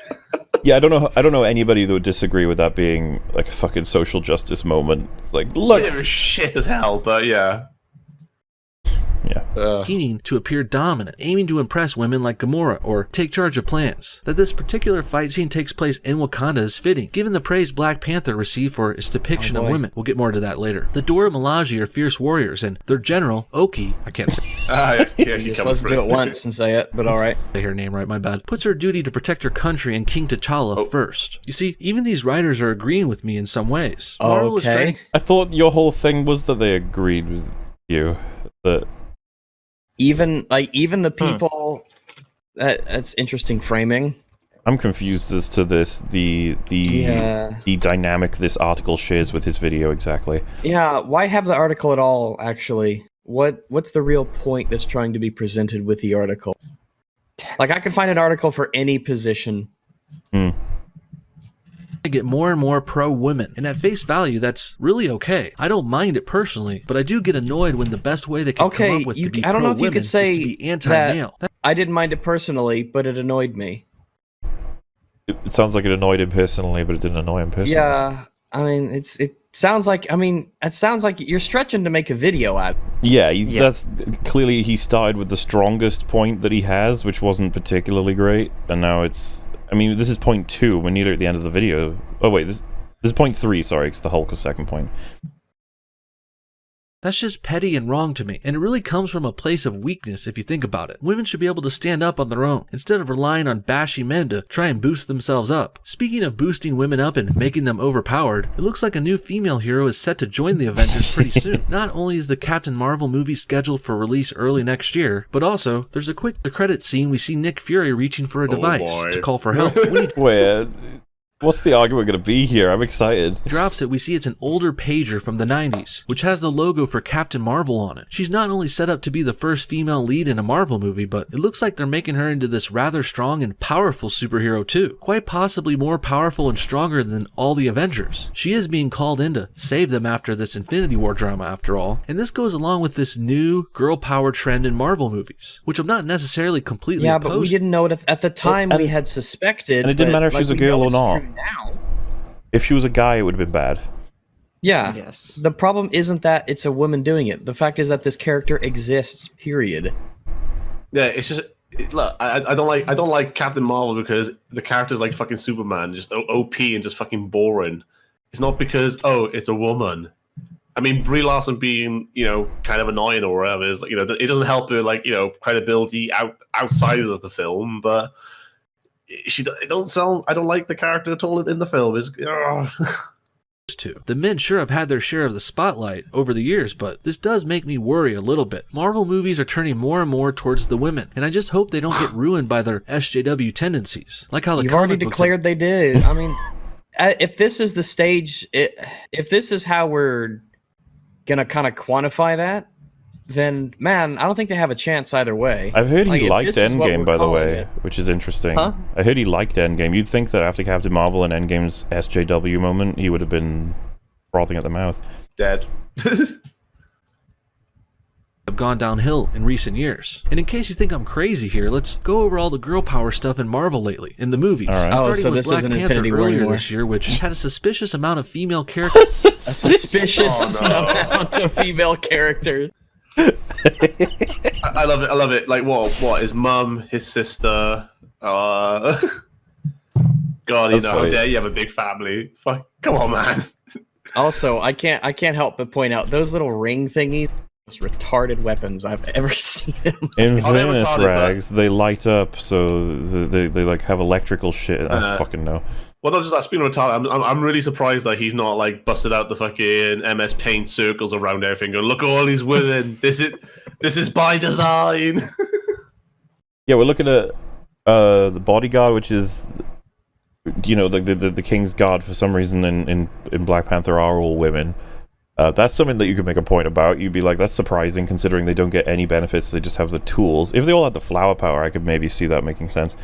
Yeah, I don't know anybody that would disagree with that being like a fucking social justice moment. It's like, look... It was shit as hell, but yeah. Yeah. Keening to appear dominant, aiming to impress women like Gamora or take charge of plans. That this particular fight scene takes place in Wakanda is fitting, given the praise Black Panther received for its depiction of women. We'll get more to that later. The Dora Milaje are fierce warriors, and their general, Oki, I can't say. Yeah, she just let's do it once and say it, but alright. Say her name right, my bad. Puts her duty to protect her country and King T'Challa first. You see, even these writers are agreeing with me in some ways. Okay. I thought your whole thing was that they agreed with you. That... Even the people... That's interesting framing. I'm confused as to this, the dynamic this article shares with his video exactly. Yeah, why have the article at all, actually? What's the real point that's trying to be presented with the article? Like, I could find an article for any position. I get more and more pro-women, and at face value, that's really okay. I don't mind it personally, but I do get annoyed when the best way they can come up with to be I don't know if you pro-women could is say to be anti-male. I didn't mind it personally, but it annoyed me. It sounds like it annoyed him personally, but it didn't annoy him personally. Yeah, I mean, it sounds like you're stretching to make a video out. Yeah, that's clearly he started with the strongest point that he has, which wasn't particularly great, and now it's... I mean, this is point 2. We're nearly at the end of the video. Oh wait, this is point 3. Sorry, it's the Hulk second point. That's just petty and wrong to me, and it really comes from a place of weakness if you think about it. Women should be able to stand up on their own, instead of relying on bashy men to try and boost themselves up. Speaking of boosting women up and making them overpowered, it looks like a new female hero is set to join the Avengers pretty soon. Not only is the Captain Marvel movie scheduled for release early next year, but also, there's a quick credit scene we see Nick Fury reaching for a device to call for help. Wait, what's the argument going to be here? I'm excited. Drops it, we see it's an older pager from the 90s, which has the logo for Captain Marvel on it. She's not only set up to be the first female lead in a Marvel movie, but it looks like they're making her into this rather strong and powerful superhero too. Quite possibly more powerful and stronger than all the Avengers. She is being called in to save them after this Infinity War drama after all, and this goes along with this new girl power trend in Marvel movies, which I'm not necessarily completely opposed. But we didn't know it at the time. We had suspected, and it didn't matter if she was a girl or not. Now. If she was a guy, it would have been bad. Yeah. Yes. The problem isn't that it's a woman doing it. The fact is that this character exists. Period. Yeah, it's just look. I don't like Captain Marvel because the character's like fucking Superman, just OP and just fucking boring. It's not because it's a woman. I mean, Brie Larson being kind of annoying or whatever is it doesn't help her credibility outside of the film, but. I don't like the character at all in the film. The men sure have had their share of the spotlight over the years, but this does make me worry a little bit. Marvel movies are turning more and more towards the women, and I just hope they don't get ruined by their SJW tendencies. Like how You've already declared they did. I mean, if this is the stage, if this is how we're gonna kind of quantify that, then man, I don't think they have a chance either way. I've heard he liked Endgame, by the way, which is interesting. Huh? I heard he liked Endgame. You'd think that after Captain Marvel and Endgame's SJW moment, he would have been frothing at the mouth. Dead. Have gone downhill in recent years. And in case you think I'm crazy here, let's go over all the girl power stuff in Marvel lately, in the movies. All right. Starting so with this Black isn't Panther Infinity War earlier anymore. this year, which had a suspicious amount of female characters. A suspicious amount of female characters. I love it. I love it. Like what? His mum, his sister. God, how dare you have a big family? Fuck, come on, man. Also, I can't help but point out those little ring thingies. Most retarded weapons I've ever seen. In Venice rags, they light up, so they like have electrical shit. I fucking know. Well, not just that. Speaking of retarded, I'm really surprised that he's not like busted out the fucking MS Paint circles around everything. Going, look at all these women. This is by design. Yeah, we're looking at the bodyguard, which is like the King's Guard for some reason in Black Panther are all women. That's something that you could make a point about. You'd be like, that's surprising considering they don't get any benefits, they just have the tools. If they all had the flower power, I could maybe see that making sense.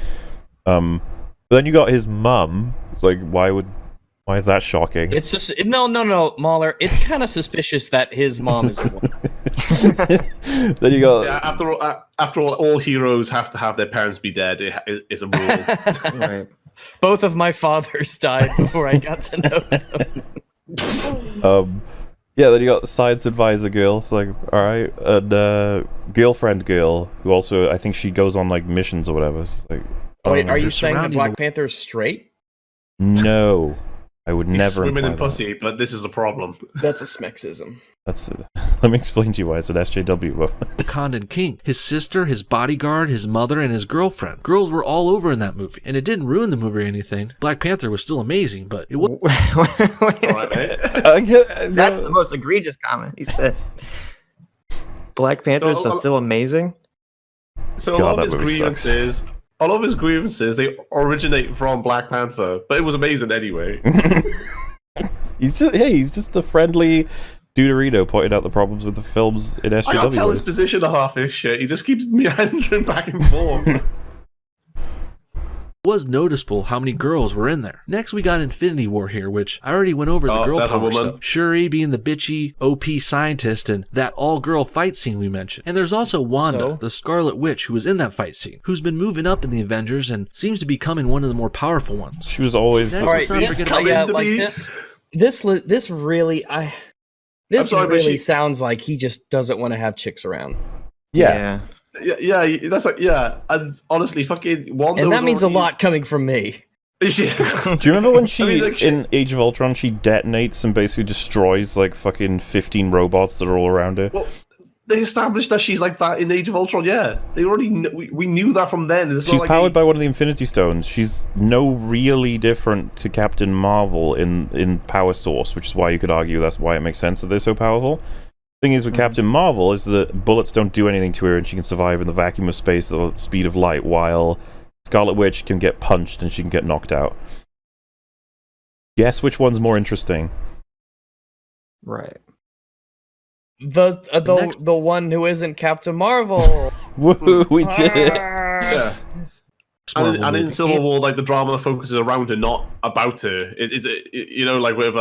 But then you got his mum. It's like, why is that shocking? It's just no, Mahler. It's kind of suspicious that his mom is the one. Then you got after all heroes have to have their parents be dead. It's a rule. Right. Both of my fathers died before I got to know them. Yeah, then you got the science advisor girl. It's like, all right, and girlfriend girl, who also I think she goes on like missions or whatever. It's like, wait, are you saying that Black Panther is straight? No, I would never. Women and pussy, but this is a problem. That's a smexism. Let me explain to you why it's an SJW. Wakandan king, his sister, his bodyguard, his mother, and his girlfriend. Girls were all over in that movie, and it didn't ruin the movie or anything. Black Panther was still amazing, but it was. That's the most egregious comment he said. Black Panther is still amazing. So a lot of his grievances, they originate from Black Panther, but it was amazing anyway. He's just the friendly Deuterino pointing out the problems with the films in SJW. I can't tell his position of half his shit. He just keeps meandering back and forth. It was noticeable how many girls were in there. Next, we got Infinity War here, which I already went over the girl power stuff. Shuri being the bitchy OP scientist and that all-girl fight scene we mentioned. And there's also Wanda, the Scarlet Witch, who was in that fight scene, who's been moving up in the Avengers and seems to be becoming one of the more powerful ones. She was always this really sounds like he just doesn't want to have chicks around. Yeah. Yeah, that's like, yeah, and honestly, fucking Wanda. And that means a lot coming from me. Do you remember when in Age of Ultron, she detonates and basically destroys like fucking 15 robots that are all around her? Well, they established that she's like that in Age of Ultron. Yeah, they already we knew that from then. She's powered by one of the Infinity Stones. She's no really different to Captain Marvel in power source, which is why you could argue that's why it makes sense that they're so powerful. The thing is with Captain Marvel is that bullets don't do anything to her, and she can survive in the vacuum of space at the speed of light, while Scarlet Witch can get punched and she can get knocked out. Guess which one's more interesting? Right. The one who isn't Captain Marvel. Woo, we did it. Yeah. And in Civil War, like the drama focuses around her, not about her. It's you know, like with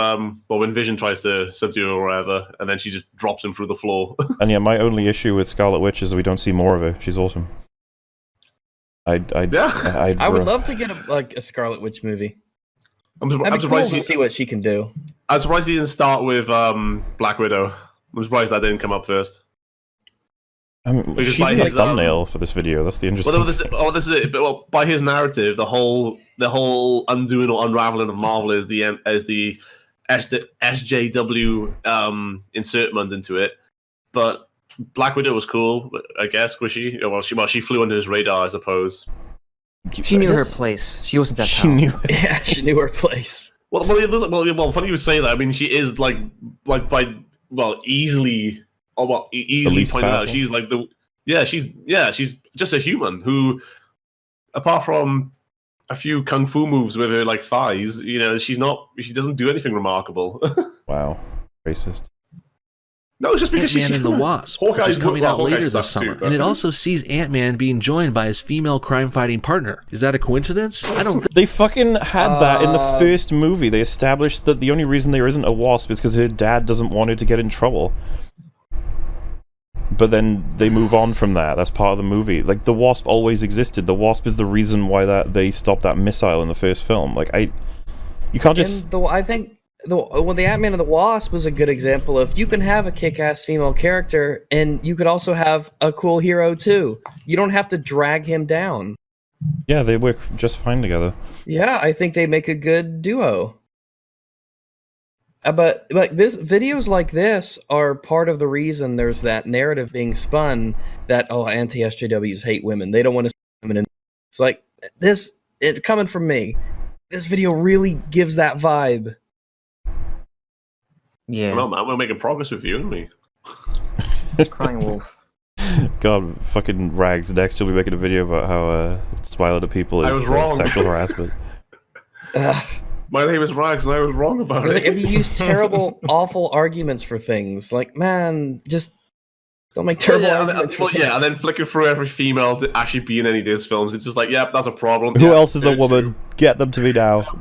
when Vision tries to subdue her or whatever, and then she just drops him through the floor. And yeah, my only issue with Scarlet Witch is that we don't see more of her. She's awesome. I would love to get a Scarlet Witch movie. I'm surprised cool to see what she can do. I'm surprised he didn't start with Black Widow. I'm surprised that didn't come up first. She's in the thumbnail for this video. That's the interesting. This is it. But by his narrative, the whole undoing or unraveling of Marvel is the SJW insertment into it. But Black Widow was cool, I guess. Was she? Well, she flew under his radar, I suppose. She knew her place. She wasn't that powerful. She knew her place. Well, funny you say that. I mean, she is easily pointed out. She's like she's just a human who, apart from a few kung fu moves with her like thighs, you know, she doesn't do anything remarkable. Wow, racist. No, it's just because Ant-Man and the Wasp, which is coming out later this summer, and it also sees Ant-Man being joined by his female crime-fighting partner. Is that a coincidence? I don't. They fucking had that in the first movie. They established that the only reason there isn't a Wasp is because her dad doesn't want her to get in trouble. But then they move on from that. That's part of the movie. Like, the Wasp always existed. The Wasp is the reason why they stopped that missile in the first film. Like, you can't just. I think the Ant-Man and the Wasp was a good example of you can have a kick-ass female character and you could also have a cool hero too. You don't have to drag him down. Yeah, they work just fine together. Yeah, I think they make a good duo. But like videos like this are part of the reason there's that narrative being spun that anti-SJWs hate women. They don't want to see women. It's like coming from me. This video really gives that vibe. Yeah. Well, man, we're making progress with you, aren't we? Crying wolf. God, fucking Rags. Next, you'll be making a video about how smiling at people is sexual harassment. My name is Rags, and I was wrong about it. If you use terrible, awful arguments for things, like, man, just don't make terrible arguments. And then flicking through every female to actually be in any of these films, it's just like, yep, that's a problem. Who else is a woman? Get them to me now.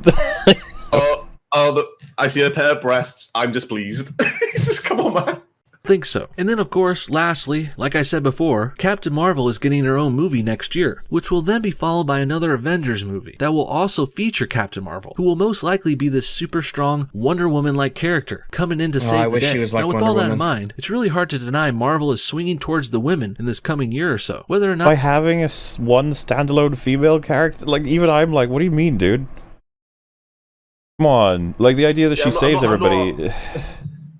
I see a pair of breasts. I'm displeased. Just come on, man. Think so. And then, of course, lastly, like I said before, Captain Marvel is getting her own movie next year, which will then be followed by another Avengers movie that will also feature Captain Marvel, who will most likely be this super strong Wonder Woman-like character coming in to save the day. I wish she was like Now, with Wonder all that Woman. in mind, it's really hard to deny Marvel is swinging towards the women in this coming year or so. Whether or not by having one standalone female character, like even I'm like, what do you mean, dude? Come on, like the idea that she saves everybody.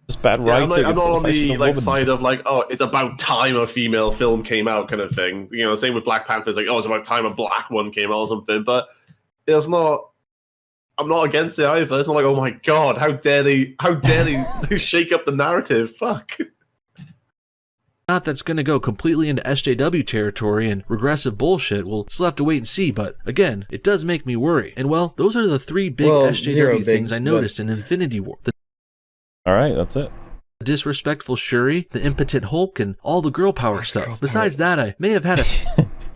Just bad writing. I'm not on the side of like, oh, it's about time a female film came out kind of thing. You know, same with Black Panther. It's like, oh, it's about time a black one came out or something. But it's not. I'm not against it either. It's not like, oh my god, how dare they shake up the narrative? Fuck. Not that's going to go completely into SJW territory and regressive bullshit, we'll still have to wait and see, but again, it does make me worry. And well, those are the three big SJW things I noticed in Infinity War. Alright, that's it. The disrespectful Shuri, the impotent Hulk, and all the girl power stuff. Besides that, I may have had a...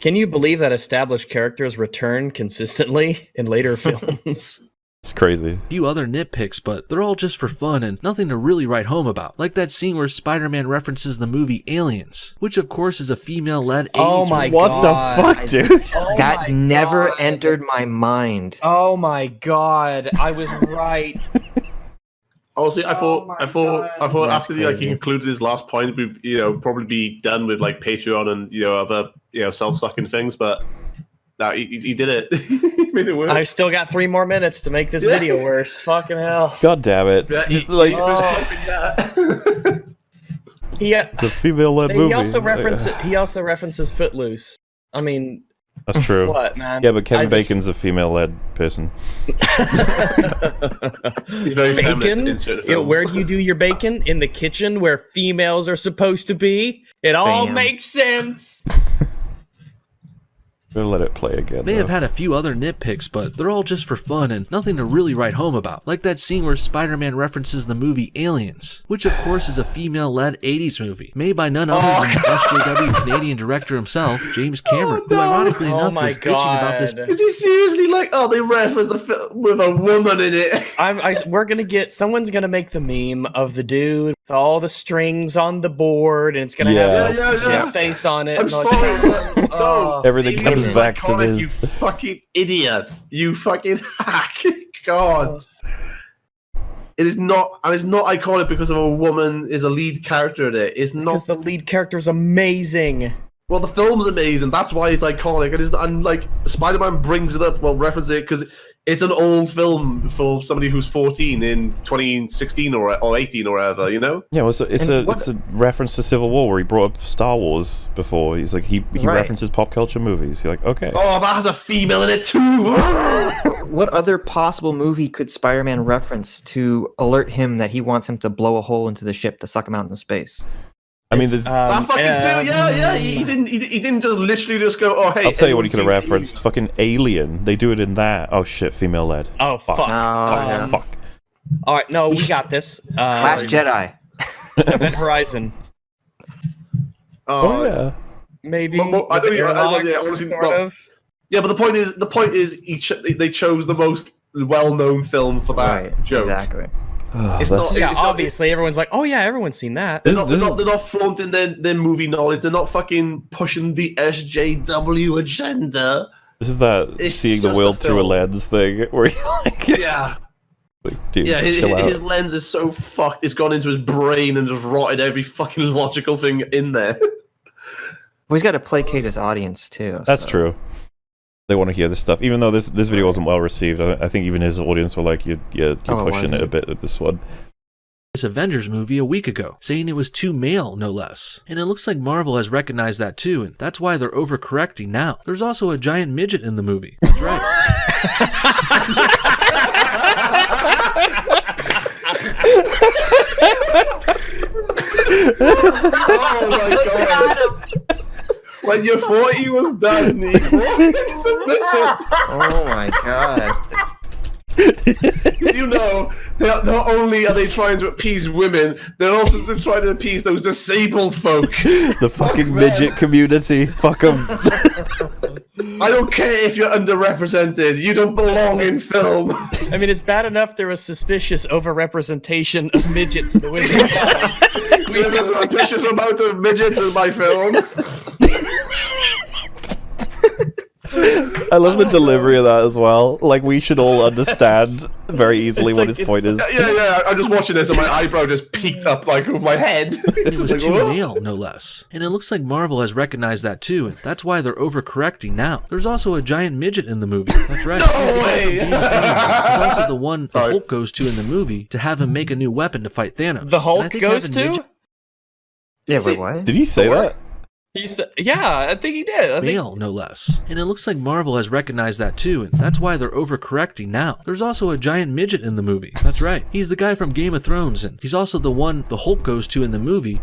Can you believe that established characters return consistently in later films? It's crazy. A few other nitpicks, but they're all just for fun and nothing to really write home about. Like that scene where Spider-Man references the movie Aliens, which of course is a female-led 80s Oh my god. What the fuck, dude? That never entered my mind. Oh my god, I was right. Honestly, I thought after he concluded his last point, we'd probably be done with like Patreon and other self-sucking things, but No, he did it. He made it worse. I've still got 3 more minutes to make this video worse. Fucking hell. God damn it! Yeah, It's a female-led movie. He also references Footloose. I mean, that's true. What, man? Yeah, but Kevin Bacon's a female-led person. He's very feminine in certain You know, films. where do you do your bacon? In the kitchen where females are supposed to be. It all makes sense. We'll let it play again. May have had a few other nitpicks, but they're all just for fun and nothing to really write home about. Like that scene where Spider-Man references the movie Aliens, which of course is a female-led 80s movie, made by none other than SJW Canadian director himself, James Cameron, who ironically enough was bitching about this. Is he seriously like, they reference a film with a woman in it? Someone's gonna make the meme of the dude with all the strings on the board, and it's gonna have his face on it. I'm sorry. Everything comes back to this. You fucking idiot! You fucking hack! God, it is not. And it's not iconic because of a woman is a lead character in it. It's not because the lead character is amazing. Well, the film's amazing. That's why it's iconic. And like Spider-Man brings it up, references it because it's an old film for somebody who's 14 in 2016 or 18 or whatever. You know? Yeah, well, it's a reference to Civil War where he brought up Star Wars before. He's like he references pop culture movies. You're like, okay. Oh, that has a female in it too. What other possible movie could Spider-Man reference to alert him that he wants him to blow a hole into the ship to suck him out into space? I mean, there's that fucking too. Yeah. He didn't just literally just go. Oh, hey. I'll tell you what he could have referenced. Fucking Alien. They do it in that. Oh shit, female led. Oh fuck. Fuck. All right, no, we got this. Last Jedi. Event Horizon. Oh yeah. Maybe. I don't even. Honestly, yeah, but the point is, they chose the most well-known film for that joke. Exactly. Obviously, everyone's like, oh yeah, everyone's seen that. They're not flaunting their movie knowledge. They're not fucking pushing the SJW agenda. This is that seeing the world through a lens thing, where you're like, dude, his lens is so fucked. It's gone into his brain and just rotted every fucking logical thing in there. Well, he's got to placate his audience too. That's true. They want to hear this stuff, even though this video wasn't well received. I think even his audience were like, "You're pushing it a bit with this one." This Avengers movie a week ago, saying it was too male, no less. And it looks like Marvel has recognized that too, and that's why they're overcorrecting now. There's also a giant midget in the movie. That's right. Oh my god. When your 40 was done, Nico. Oh my god. You know, not only are they trying to appease women, they're also trying to appease those disabled folk. The fucking midget community. Fuck them. I don't care if you're underrepresented. You don't belong in film. I mean, it's bad enough there was suspicious overrepresentation of midgets in the Wizard of Oz. There's a suspicious amount of midgets in my film. I love the delivery of that as well. Like, we should all understand very easily what his point is. Yeah. I'm just watching this and my eyebrow just peeked up like over my head. It was too male, no less. And it looks like Marvel has recognized that too, and that's why they're overcorrecting now. There's also a giant midget in the movie. That's right. No way! He's also the one the Hulk goes to in the movie to have him make a new weapon to fight Thanos. The Hulk goes to? Yeah, wait, what? Did he say that? He said, yeah, I think he did. Male, no less. And it looks like Marvel has recognized that too, and that's why they're overcorrecting now. There's also a giant midget in the movie. That's right. He's the guy from Game of Thrones, and he's also the one the Hulk goes to in the movie.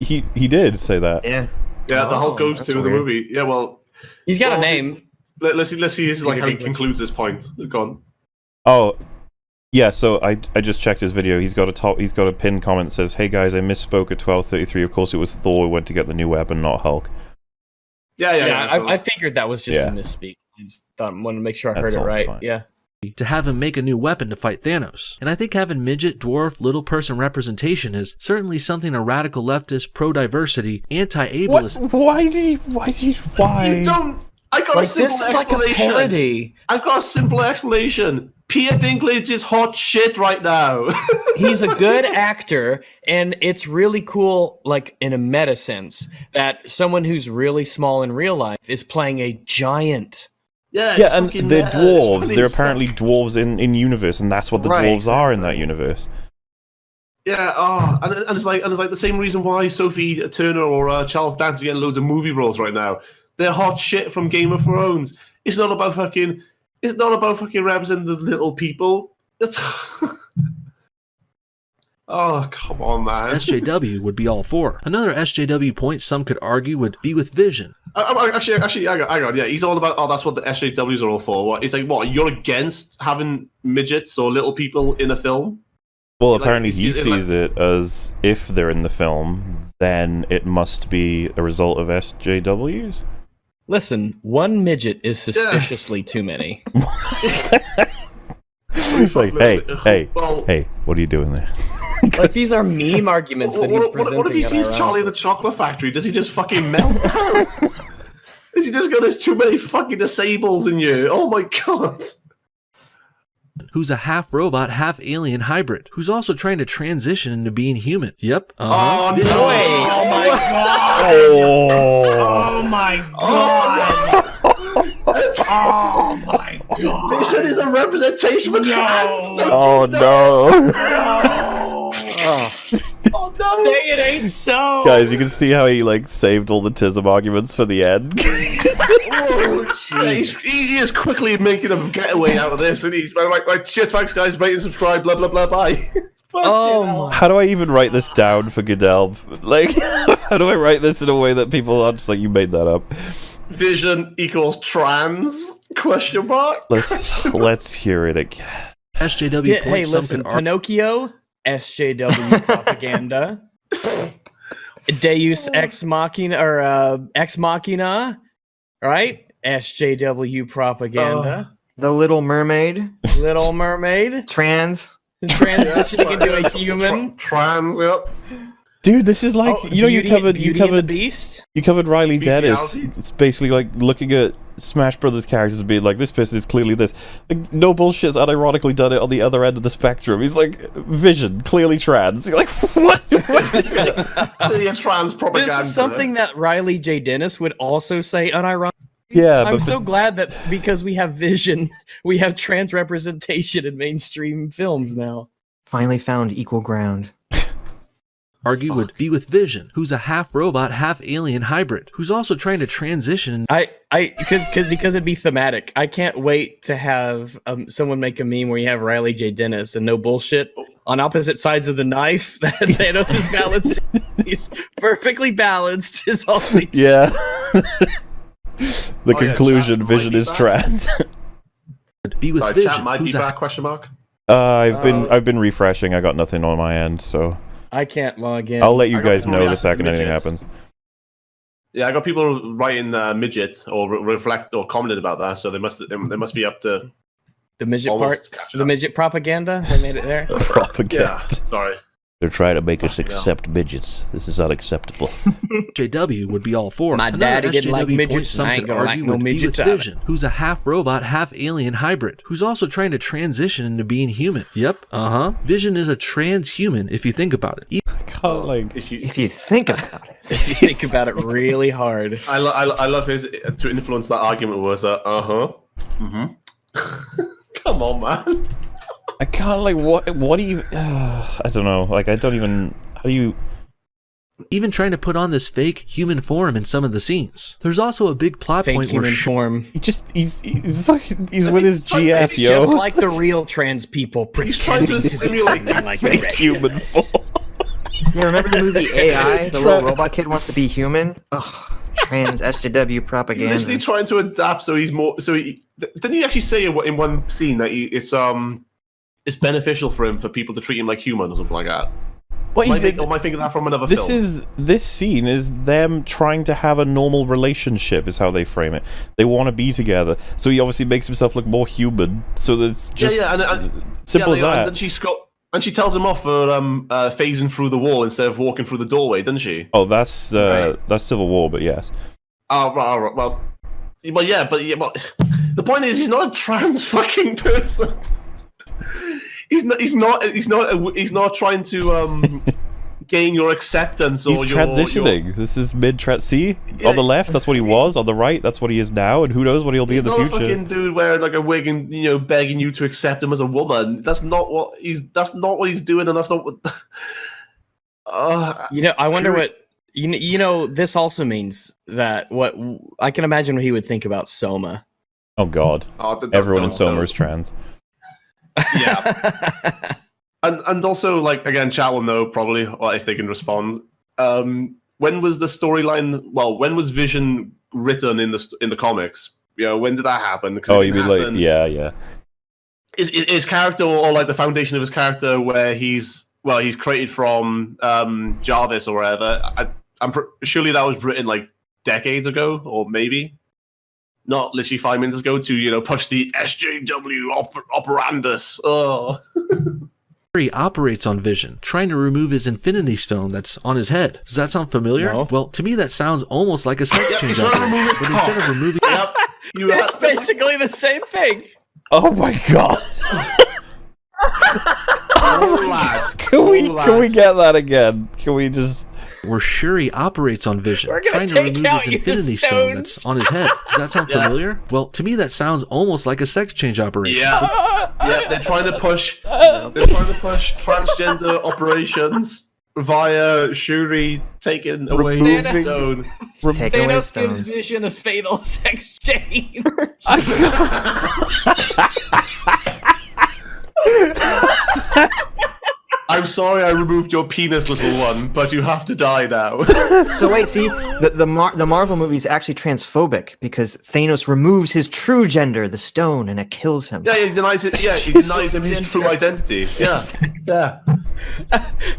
He did say that. Yeah. Yeah, the Hulk goes to the movie. Yeah, well, he's got a name. Let's see. This is like how he concludes this point. Go on. Oh. Yeah, so I just checked his video. He's got a pinned comment that says, "Hey guys, I misspoke at 12:33. Of course, it was Thor who went to get the new weapon, not Hulk." Yeah. I figured that was just a misspeak. I just wanted to make sure I heard it right. Fine. Yeah. To have him make a new weapon to fight Thanos. And I think having midget, dwarf, little person representation is certainly something a radical leftist, pro-diversity, anti-ableist... Why? You don't... I got a simple explanation. Like I've got a simple explanation. Peter Dinklage is hot shit right now. He's a good actor, and it's really cool, like in a meta sense, that someone who's really small in real life is playing a giant Yeah, and they're dwarves. They're apparently dwarves in universe, and that's what the dwarves are in that universe. Yeah, and it's like the same reason why Sophie Turner or Charles Dance are getting loads of movie roles right now. They're hot shit from Game of Thrones. It's not about fucking representing the little people. Oh, come on, man. SJW would be all for. Another SJW point some could argue would be with Vision. Actually, I got. Yeah, he's all about. Oh, that's what the SJWs are all for. What? He's like, what? You're against having midgets or little people in a film? Well, apparently he sees it as if they're in the film, then it must be a result of SJWs. Listen, one midget is suspiciously too many. Like, hey, what are you doing there? Like, these are meme arguments that he's presenting. What if he sees Charlie in the Chocolate Factory? Does he just fucking melt down? Does he just go, there's too many fucking disables in you? Oh my god. Who's a half-robot, half-alien hybrid, who's also trying to transition into being human. Yep. Oh, no. Oh my god! Oh, my god! Oh my god! Vision is a representation for trans! Oh no! Oh no! Say it ain't so! Guys, you can see how he like saved all the TISM arguments for the end. He is quickly making a getaway out of this, and he's like, cheers, thanks guys, rate and subscribe, blah blah blah, bye. How do I even write this down for Goodell? Like, how do I write this in a way that people are just like, you made that up? Vision equals trans? Question mark? Let's hear it again. SJW points hey, listen, Pinocchio, SJW propaganda. Deus Ex Machina, or Ex Machina, right? SJW propaganda. The Little Mermaid. Little Mermaid. Transitioning into a human. Trans, yep. Dude, this is like you covered the Beast. You covered Riley Dennis. It's basically like looking at Smash Brothers characters and being like, this person is clearly this. Like, no bullshit's unironically done it on the other end of the spectrum. He's like, Vision, clearly trans. You're like, what? Clearly a trans propaganda. This is something that Riley J. Dennis would also say unironically. Yeah, I'm so glad that because we have Vision, we have trans representation in mainstream films now. Finally found equal ground. Argue would be with Vision, who's a half-robot, half-alien hybrid, who's also trying to transition. Because it'd be thematic. I can't wait to have someone make a meme where you have Riley J. Dennis and no bullshit on opposite sides of the knife. That Thanos is balanced. He's perfectly balanced. Is all. Yeah. The conclusion: Vision is trans. Be with Vision. Chat might be back? Question mark. I've been refreshing. I got nothing on my end, so. I can't log in. I'll let you guys know the second anything happens. Yeah, I got people writing midget or reflect or commented about that, so they must be up to the midget part. The midget propaganda. They made it there. Propaganda. Yeah, sorry. They're trying to make us accept midgets. This is unacceptable. JW would be all for. My daddy didn't like midgets. Some I ain't could gonna like argue no would be midgets with Vision, who's a half-robot, half-alien hybrid, who's also trying to transition into being human. Yep, Vision is a transhuman if you think about it. If you think about it. If you think about it really hard. I love his to influence that argument was Come on, man. I can't what do you I don't know, like I don't even how do you even trying to put on this fake human form in some of the scenes. There's also a big plot fake point human where form. He's with his GF, it's yo. just like the real trans people He's trying to simulate like fake human form. Yeah, remember the movie AI? The little robot kid wants to be human. Ugh, trans SJW propaganda. He's literally trying to adapt, so he's more. So didn't he actually say in one scene that it's beneficial for him for people to treat him like human or something like that? What am I thinking that from another film? This scene is them trying to have a normal relationship, is how they frame it. They want to be together, so he obviously makes himself look more human. So that's just simple as that. And then she tells him off for phasing through the wall instead of walking through the doorway, doesn't she? Oh, that's Civil War, but yes. Oh, right. Well, yeah, but the point is, he's not a trans fucking person. He's not trying to gain your acceptance. He's or transitioning. This is See, on the left, that's what he was. On the right, that's what he is now. And who knows what he'll be in the future. He's not a fucking dude wearing like a wig and begging you to accept him as a woman. That's not what he's doing, and that's not what. I wonder what this also means that what I can imagine what he would think about Soma. Oh God! Everyone in Soma is trans. Yeah. And also, like, again, chat will know probably, or if they can respond. When was the storyline? Well, when was Vision written in the comics? When did that happen? Oh, you mean like yeah. Is his character or like the foundation of his character where he's created from Jarvis or wherever? Surely that was written like decades ago, or maybe not literally 5 minutes ago to push the SJW operandus. Oh. He operates on Vision, trying to remove his Infinity Stone that's on his head. Does that sound familiar? No. Well, to me that sounds almost like a sex change operation. But instead of removing it's basically the same thing. Oh my God! Can we get that again? Can we just? Where Shuri operates on Vision, trying to remove his Infinity Stone that's on his head. Does that sound familiar? Well, to me that sounds almost like a sex change operation. Yeah, they're trying to push transgender operations via Shuri taking away the stone. Thanos gives Vision a fatal sex change. I'm sorry I removed your penis, little one, but you have to die now. So wait, see, the Marvel movie is actually transphobic because Thanos removes his true gender, the stone, and it kills him. Yeah, he denies it. Yeah, he denies him his true identity. Yeah.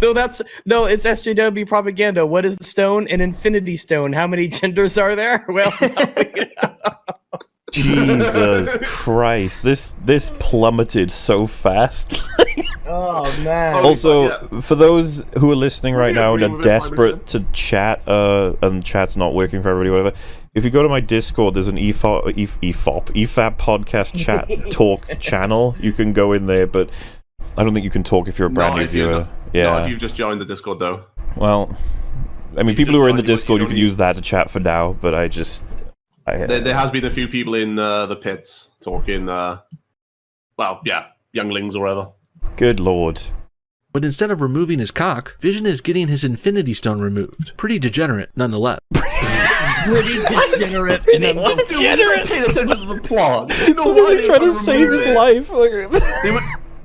It's SJW propaganda. What is the stone? An Infinity Stone. How many genders are there? Well, Jesus Christ! This plummeted so fast. Oh man! Also, for those who are listening right now and are desperate to chat, and chat's not working for everybody, whatever. If you go to my Discord, there's an EFAP podcast chat talk channel. You can go in there, but I don't think you can talk if you're a brand new viewer. Not if you've just joined the Discord, though. Well, I mean, people who are in the Discord, you can use that to chat for now. But there has been a few people in the pits talking. Younglings or whatever. Good lord. But instead of removing his cock, Vision is getting his Infinity Stone removed. Pretty degenerate, nonetheless. Pretty degenerate. Paying attention to the plot. Why they trying to save his life?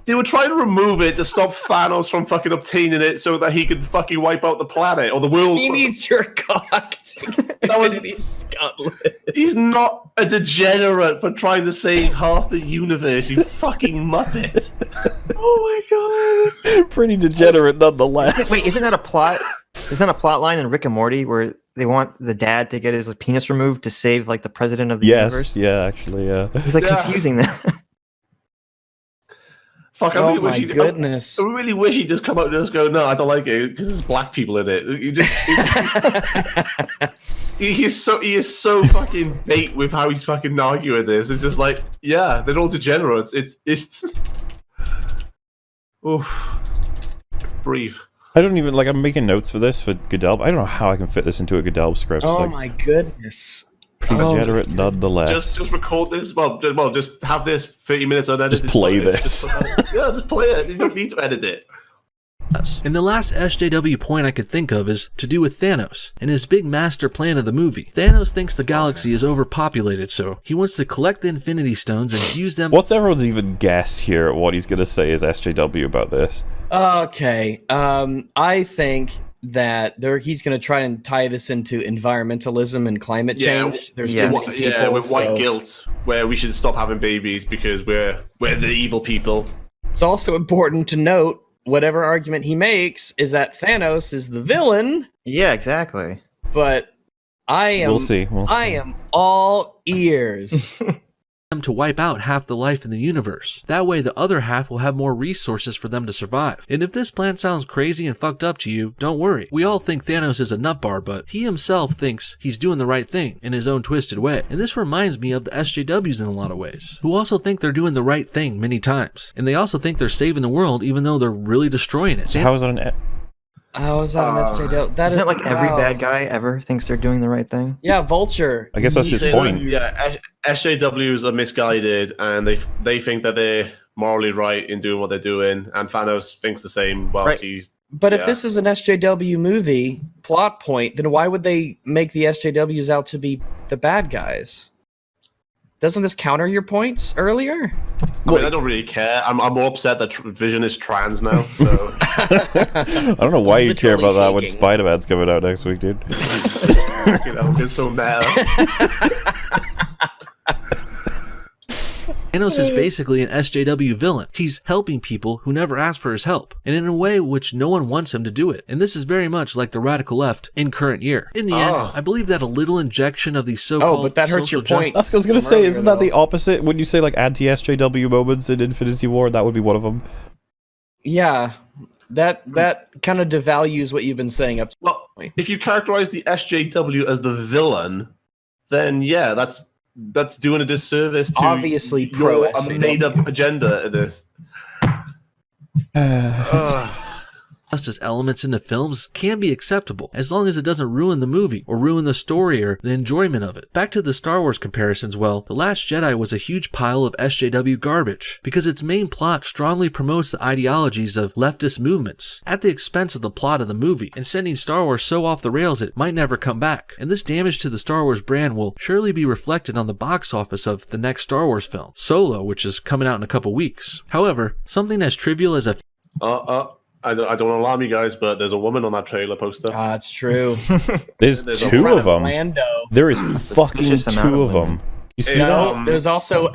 They were trying to remove it to stop Thanos from fucking obtaining it so that he could fucking wipe out the planet or the world. He needs your cock to get Infinity Scotland. He's not a degenerate for trying to save half the universe, you fucking muppet. Oh my God. Pretty degenerate nonetheless. Wait, isn't that a plot? Isn't that a plot line in Rick and Morty where they want the dad to get his penis removed to save like the president of the universe? Yeah, actually, yeah. He's confusing that. Fuck! I really wish he'd just come out and just go, "No, I don't like it because there's black people in it." He is so fucking bait with how he's fucking arguing this. It's just like, yeah, they're all degenerates. It's. Oof. Breathe. I don't even I'm making notes for this for Godelb. I don't know how I can fit this into a Godelb script. Oh my goodness. Pretty degenerate nonetheless. Just record this. Well, just have this 30 minutes unedited. Just play this. Just play it. You don't need to edit it. And the last SJW point I could think of is to do with Thanos and his big master plan of the movie. Thanos thinks the galaxy is overpopulated, so he wants to collect the Infinity Stones and use them. What's everyone's even guess here at what he's going to say is SJW about this? Okay. I think that he's going to try and tie this into environmentalism and climate change. With white guilt, where we should stop having babies because we're the evil people. It's also important to note, whatever argument he makes is that Thanos is the villain. Yeah, exactly. But I am. We'll see. I am all ears. Them to wipe out half the life in the universe. That way the other half will have more resources for them to survive. And if this plan sounds crazy and fucked up to you, don't worry. We all think Thanos is a nutbar, but he himself thinks he's doing the right thing in his own twisted way. And this reminds me of the SJWs in a lot of ways, who also think they're doing the right thing many times. And they also think they're saving the world even though they're really destroying it. So how is that an... How is that an SJW? That Isn't it like every wow. bad guy ever thinks they're doing the right thing? Yeah, Vulture. I guess that's his point. SJWs are misguided, and they think that they're morally right in doing what they're doing, and Thanos thinks the same whilst he's... But if this is an SJW movie plot point, then why would they make the SJWs out to be the bad guys? Doesn't this counter your points earlier? I mean, I don't really care. I'm more upset that Vision is trans now. So I don't know why you care about that when Spider-Man's coming out next week, dude. You know, it's so mad. Thanos is basically an SJW villain. He's helping people who never asked for his help, and in a way which no one wants him to do it. And this is very much like the radical left in current year. In the end, I believe that a little injection of these so-called but that hurts your point. That's what I was going to say. Isn't that the opposite? When you say like anti-SJW moments in Infinity War, that would be one of them. Yeah, that kind of devalues what you've been saying up to. Well, if you characterize the SJW as the villain, then yeah, that's doing a disservice to obviously your made-up agenda in this. Justice elements in the films can be acceptable, as long as it doesn't ruin the movie, or ruin the story, or the enjoyment of it. Back to the Star Wars comparisons, well, The Last Jedi was a huge pile of SJW garbage, because its main plot strongly promotes the ideologies of leftist movements, at the expense of the plot of the movie, and sending Star Wars so off the rails it might never come back. And this damage to the Star Wars brand will surely be reflected on the box office of the next Star Wars film, Solo, which is coming out in a couple weeks. However, something as trivial as a I don't alarm you guys, but there's a woman on that trailer poster. Ah, it's true. There's two of them. There is fucking two of them. You see that? There's also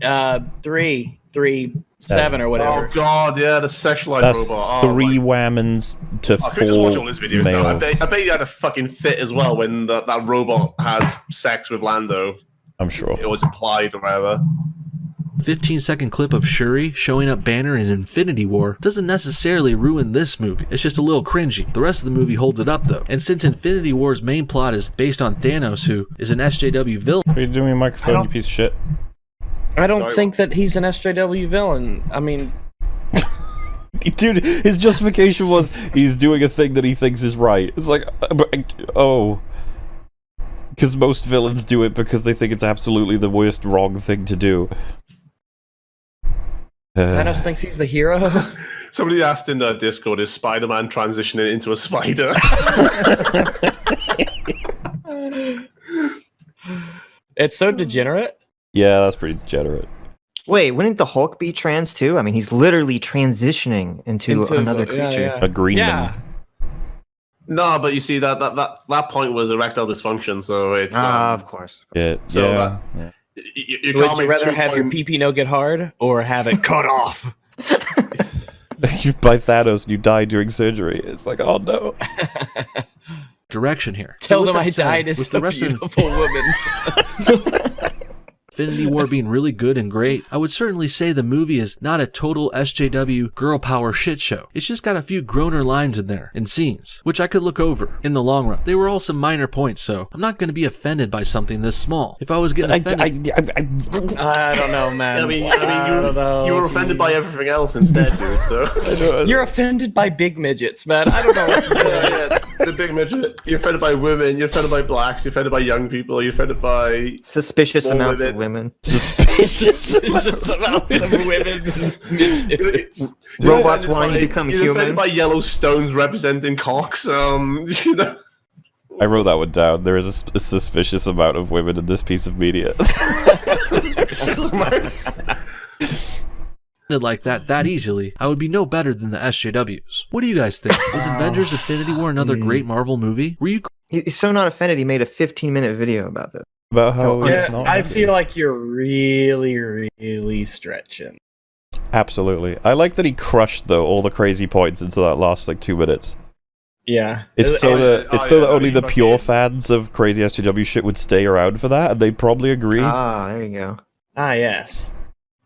L337 or whatever. Oh god, yeah, the sexualized That's robot. three whammons to I could just watch all four his videos now. I males. bet you had a fucking fit as well when that robot has sex with Lando. I'm sure. It was implied or whatever. 15-second clip of Shuri showing up Banner in Infinity War doesn't necessarily ruin this movie. It's just a little cringy. The rest of the movie holds it up though. And since Infinity War's main plot is based on Thanos, who is an SJW villain... What are you doing with your microphone, you piece of shit? I don't think that he's an SJW villain. I mean... Dude, his justification was he's doing a thing that he thinks is right. It's like, oh... Because most villains do it because they think it's absolutely the worst wrong thing to do. Thanos thinks he's the hero. Somebody asked in Discord, is Spider-Man transitioning into a spider? It's so degenerate. Yeah, that's pretty degenerate. Wait, wouldn't the Hulk be trans too? I mean, he's literally transitioning into another creature. A green man. No, but you see that point was erectile dysfunction, so it's of course. Yeah. So yeah. You would you rather have your pee no get hard or have it cut off? You by Thanos and you die during surgery. It's like, oh no. Direction here. Tell So them with I that said, died as with a the rest of beautiful woman. Infinity War being really good and great, I would certainly say the movie is not a total SJW girl power shit show. It's just got a few groaner lines in there and scenes, which I could look over in the long run. They were all some minor points, so I'm not going to be offended by something this small. If I was getting offended... I don't know, man. I mean, you were offended by everything else instead, dude. So you're offended by big midgets, man. I don't know what to say. Yeah, the big midget. You're offended by women. You're offended by blacks. You're offended by young people. You're offended by suspicious amounts of women. Suspicious amounts of women. Robots wanting to become you're human. offended by yellow stones representing cocks. You know. I wrote that one down. There is a suspicious amount of women in this piece of media. like that easily, I would be no better than the SJWs. What do you guys think? Was Avengers Infinity War another great Marvel movie? Were you... He's so not offended, he made a 15-minute video about this. About how I feel like you're really stretching. Absolutely. I like that he crushed though all the crazy points into that last like 2 minutes. Yeah. It's so that only the pure fans of crazy SJW shit would stay around for that, and they'd probably agree. Ah, there you go. Ah, yes.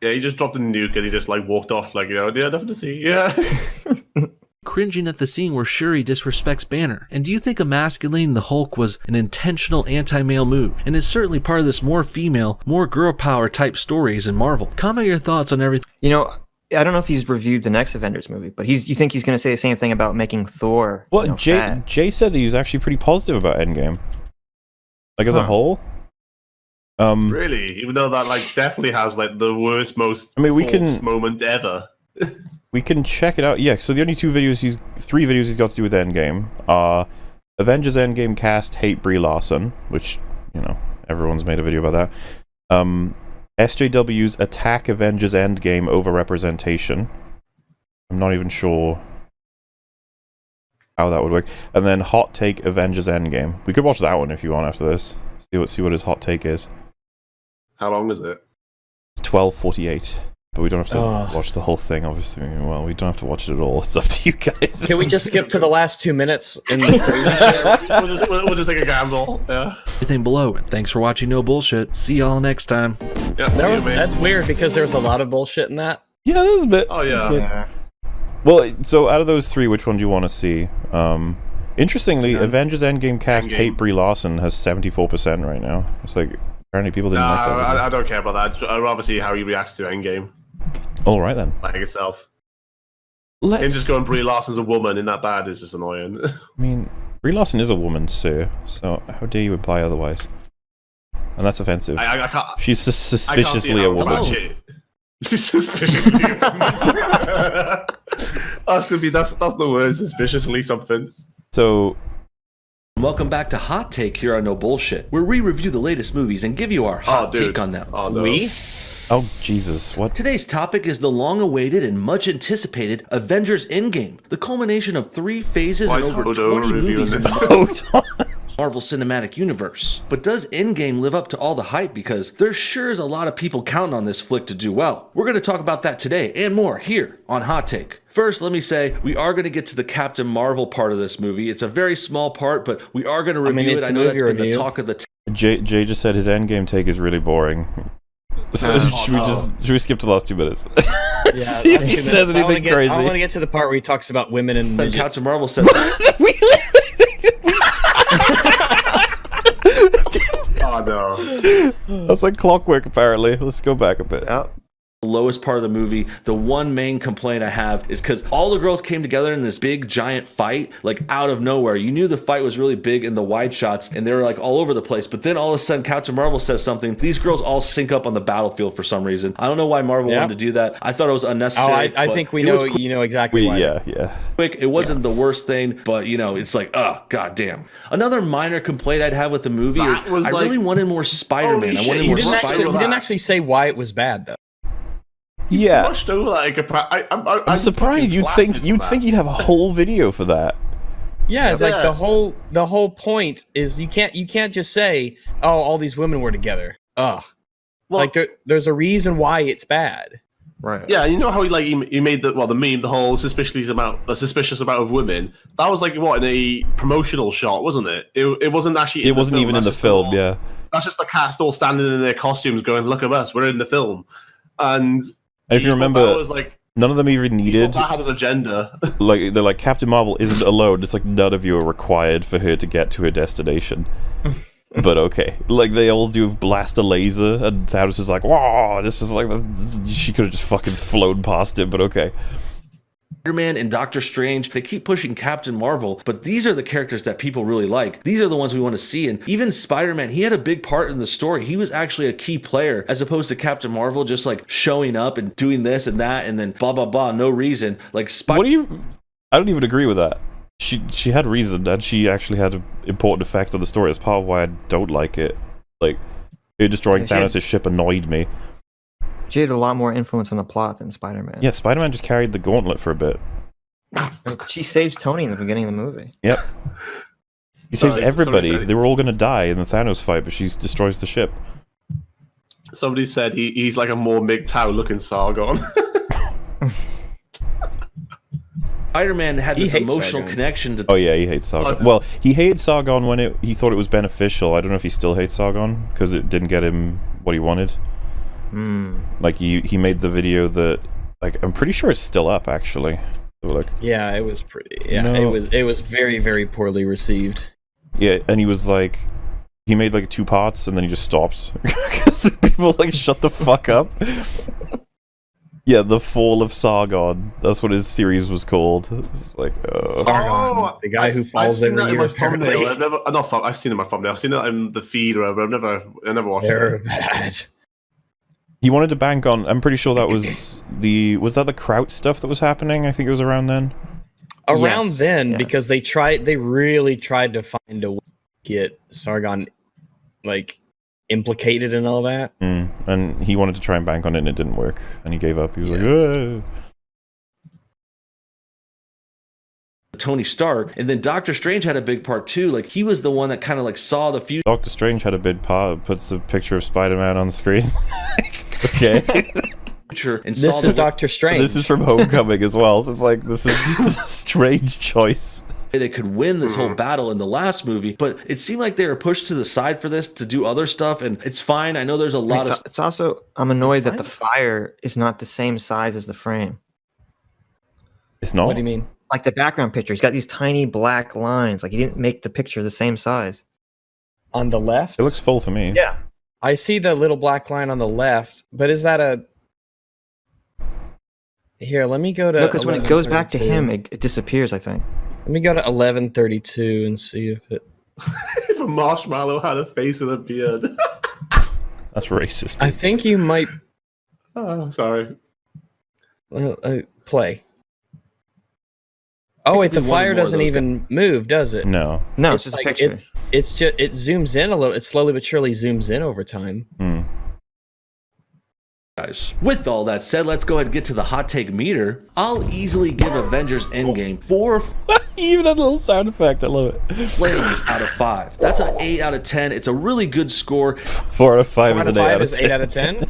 Yeah, he just dropped a nuke and he just like walked off like, yeah, nothing to see. Yeah. Cringing at the scene where Shuri disrespects Banner. And do you think emasculating the Hulk was an intentional anti-male move? And it's certainly part of this more female, more girl power type stories in Marvel. Comment your thoughts on everything. You know, I don't know if he's reviewed the next Avengers movie, but you think he's going to say the same thing about making Thor? Well, fat? Jay said that he was actually pretty positive about Endgame, like as a whole. Really, even though that like definitely has like the worst, most false moment ever. We can check it out. Yeah. So the only three videos he's got to do with Endgame are Avengers Endgame cast hate Brie Larson, which everyone's made a video about that. SJW's attack Avengers Endgame overrepresentation. I'm not even sure how that would work. And then hot take Avengers Endgame. We could watch that one if you want after this. See what his hot take is. How long is it? It's 12:48. But we don't have to watch the whole thing, obviously. Well, we don't have to watch it at all. It's up to you guys. Can we just skip to the last 2 minutes in the crazy shit? We'll just take a gamble. Yeah. Everything below. And thanks for watching No Bullshit. See y'all next time. Yeah, that's weird because there's a lot of bullshit in that. Yeah, there was a bit. Oh, yeah. Well, so out of those three, which one do you want to see? Interestingly, Avengers Endgame cast hate Brie Larson has 74% right now. It's like, apparently people didn't like that. I don't care about that. I'd rather see how he reacts to Endgame. All right, then. Like itself. Him just going Brie Larson's a woman in that bad is just annoying. I mean, Brie Larson is a woman, sir. So how dare you imply otherwise? And that's offensive. I can't, She's suspiciously a woman. She's suspiciously a woman. That's the word, suspiciously something. So... Welcome back to Hot Take here on No Bullshit, where we review the latest movies and give you our hot take on them. Oh, no. Oh, Jesus, what? Today's topic is the long-awaited and much-anticipated Avengers Endgame, the culmination of 3 phases and over 20 movies in the Marvel Cinematic Universe. But does Endgame live up to all the hype? Because there sure is a lot of people counting on this flick to do well. We're going to talk about that today and more here on Hot Take. First, let me say, we are going to get to the Captain Marvel part of this movie. It's a very small part, but we are going to review it. I know that's been the talk of the Jay just said his Endgame take is really boring. So should we skip to the last 2 minutes? Yeah, see if he says anything crazy. I want to get to the part where he talks about women and midgets. Captain Marvel said Oh no. That's like clockwork, apparently. Let's go back a bit. Yep. The lowest part of the movie. The one main complaint I have is because all the girls came together in this big giant fight, like out of nowhere. You knew the fight was really big in the wide shots and they were like all over the place, but then all of a sudden Captain Marvel says something. These girls all sync up on the battlefield for some reason. I don't know why Marvel wanted to do that. I thought it was unnecessary. I think we know you know exactly why. Yeah. Quick, it wasn't the worst thing, but it's like, oh goddamn. Another minor complaint I'd have with the movie is I really wanted more Spider-Man. I wanted more Spider-Man. He didn't actually say why it was bad though. Yeah, I'm surprised. You'd think you'd have a whole video for that. Yeah, it's like the whole point is you can't just say, oh, all these women were together. Ugh. Well, like there's a reason why it's bad. Right. Yeah, you know how he made the meme, the whole suspicious amount of women. That was like what, in a promotional shot, wasn't it? It wasn't actually. It wasn't even in the film. Yeah. That's just the cast all standing in their costumes, going, "Look at us, we're in the film." And if you remember, none of them even needed. That had an agenda. Like they're like, Captain Marvel isn't alone. It's like none of you are required for her to get to her destination. But okay, like they all do blast a laser, and Thanos is like, "Whoa!" This is like she could have just fucking flown past it, but okay. Spider-Man and Doctor Strange, they keep pushing Captain Marvel, but these are the characters that people really like. These are the ones we want to see, and even Spider-Man, he had a big part in the story. He was actually a key player, as opposed to Captain Marvel just like showing up and doing this and that, and then blah blah blah, no reason. Like I don't even agree with that. She had reason, and she actually had an important effect on the story. That's part of why I don't like it. Like, her destroying Thanos' ship annoyed me. She had a lot more influence on the plot than Spider-Man. Yeah, Spider-Man just carried the gauntlet for a bit. She saves Tony in the beginning of the movie. Yep. He saves everybody. They were all going to die in the Thanos fight, but she destroys the ship. Somebody said he's like a more MGTOW looking Sargon. Spider-Man had this emotional connection to... Oh yeah, he hates Sargon. Well, he hated Sargon when he thought it was beneficial. I don't know if he still hates Sargon, because it didn't get him what he wanted. Like, he made the video that... Like, I'm pretty sure it's still up, actually. So, like, yeah, it was pretty... Yeah, it was very, very poorly received. Yeah, and he was like... He made, like, 2 parts, and then he just stopped. Because people, like, shut the fuck up. Yeah, the Fall of Sargon. That's what his series was called. It's like, Sargon, the guy who falls I've seen every that in year. my thumbnail. Apparently. I've seen it in my thumbnail. I've seen it in the feed or whatever. I never watched They're it. bad. he wanted to bank on. I'm pretty sure that was the Kraut stuff that was happening. I think it was around then. Around Yes, then, yes. because they really tried to find a way to get Sargon like implicated and all that. And he wanted to try and bank on it, and it didn't work, and he gave up. He was like, "Ugh." Tony Stark, and then Doctor Strange had a big part too. Like he was the one that kind of like saw the future. Doctor Strange had a big part. Puts a picture of Spider-Man on the screen. Okay. And This is Doctor Strange. This is from Homecoming as well. So it's like this is a strange choice. They could win this whole battle in the last movie, but it seemed like they were pushed to the side for this to do other stuff, and it's fine. I know there's a lot of. It's also I'm annoyed It's that the fire is not the same size as the frame. It's not. What do you mean? Like the background picture, he's got these tiny black lines. Like he didn't make the picture the same size. On the left? It looks full for me. Yeah. I see the little black line on the left, but is that a... Here, let me go to... No, because when it goes back to 1132. him, it disappears, I think. Let me go to 1132 and see if it... If a marshmallow had a face and a beard. That's racist. I think you might... Oh, sorry. Play. Oh wait, the Basically, one fire more of doesn't those even move, does it? No. No, it's just a picture. It zooms in a little. It slowly but surely zooms in over time. Guys, with all that said, let's go ahead and get to the hot take meter. I'll easily give Avengers Endgame 4 Even a little sound effect. I love it. flames out of 5. That's an 8 out of 10. It's a really good score. 4 out of 5 is an 8 out of is 8 out of 10.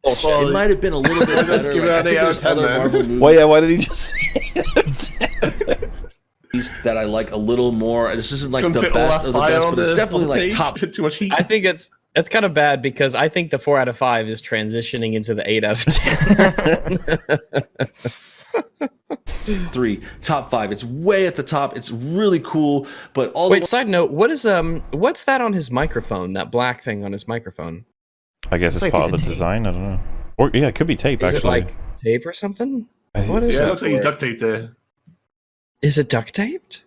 It might have been a little bit better. give it Like, I an think 8 out there's of 10 other then. Marvel movies Well, yeah, why did he just say that I like a little more. This isn't like Couldn't the fit all best that of the fire best, on but it's the- definitely on the like page. top. Too much heat. I think it's kind of bad because I think the 4 out of 5 is transitioning into the 8 out of 10. 3, top 5. It's way at the top. It's really cool, but all Wait, the side note, what's that on his microphone? That black thing on his microphone? I guess it's like part of piece the of tape. design. I don't know. Or yeah, it could be tape Is actually. it like tape or something? I think- What is Yeah, it that? looks like he's for? duct taped there. Is it duct taped?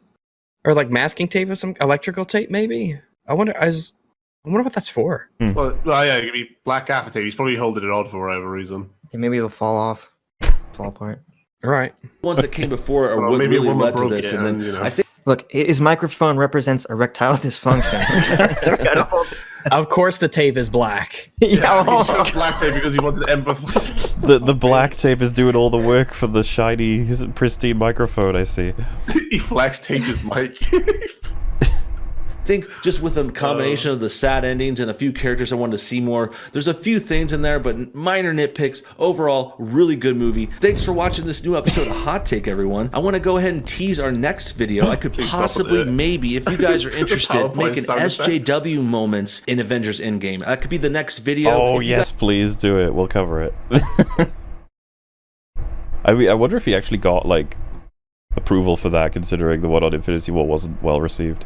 Or like masking tape or some electrical tape maybe? I wonder what that's for. Well, yeah, it could be black gaffer tape. He's probably holding it on for whatever reason. Yeah, maybe it'll fall off, fall apart. All right. ones that came before are Well, what maybe a really woman led to broke this, it, and then and, you know. I think Look, his microphone represents erectile dysfunction. He's got all Of course the tape is black. yeah, He's got black tape because he wanted to empathize. the black tape is doing all the work for the shiny, pristine microphone. I see. He flex taped his mic. think just with a combination of the sad endings and a few characters I wanted to see more, there's a few things in there, but minor nitpicks. Overall, really good movie. Thanks for watching this new episode of Hot Take, everyone. I want to go ahead and tease our next video. I could possibly, maybe, if you guys are interested, make an SJW moments in Avengers Endgame. That could be the next video. Oh, yes, please do it. We'll cover it. I mean, I wonder if he actually got, like, approval for that, considering the one on Infinity War wasn't well received.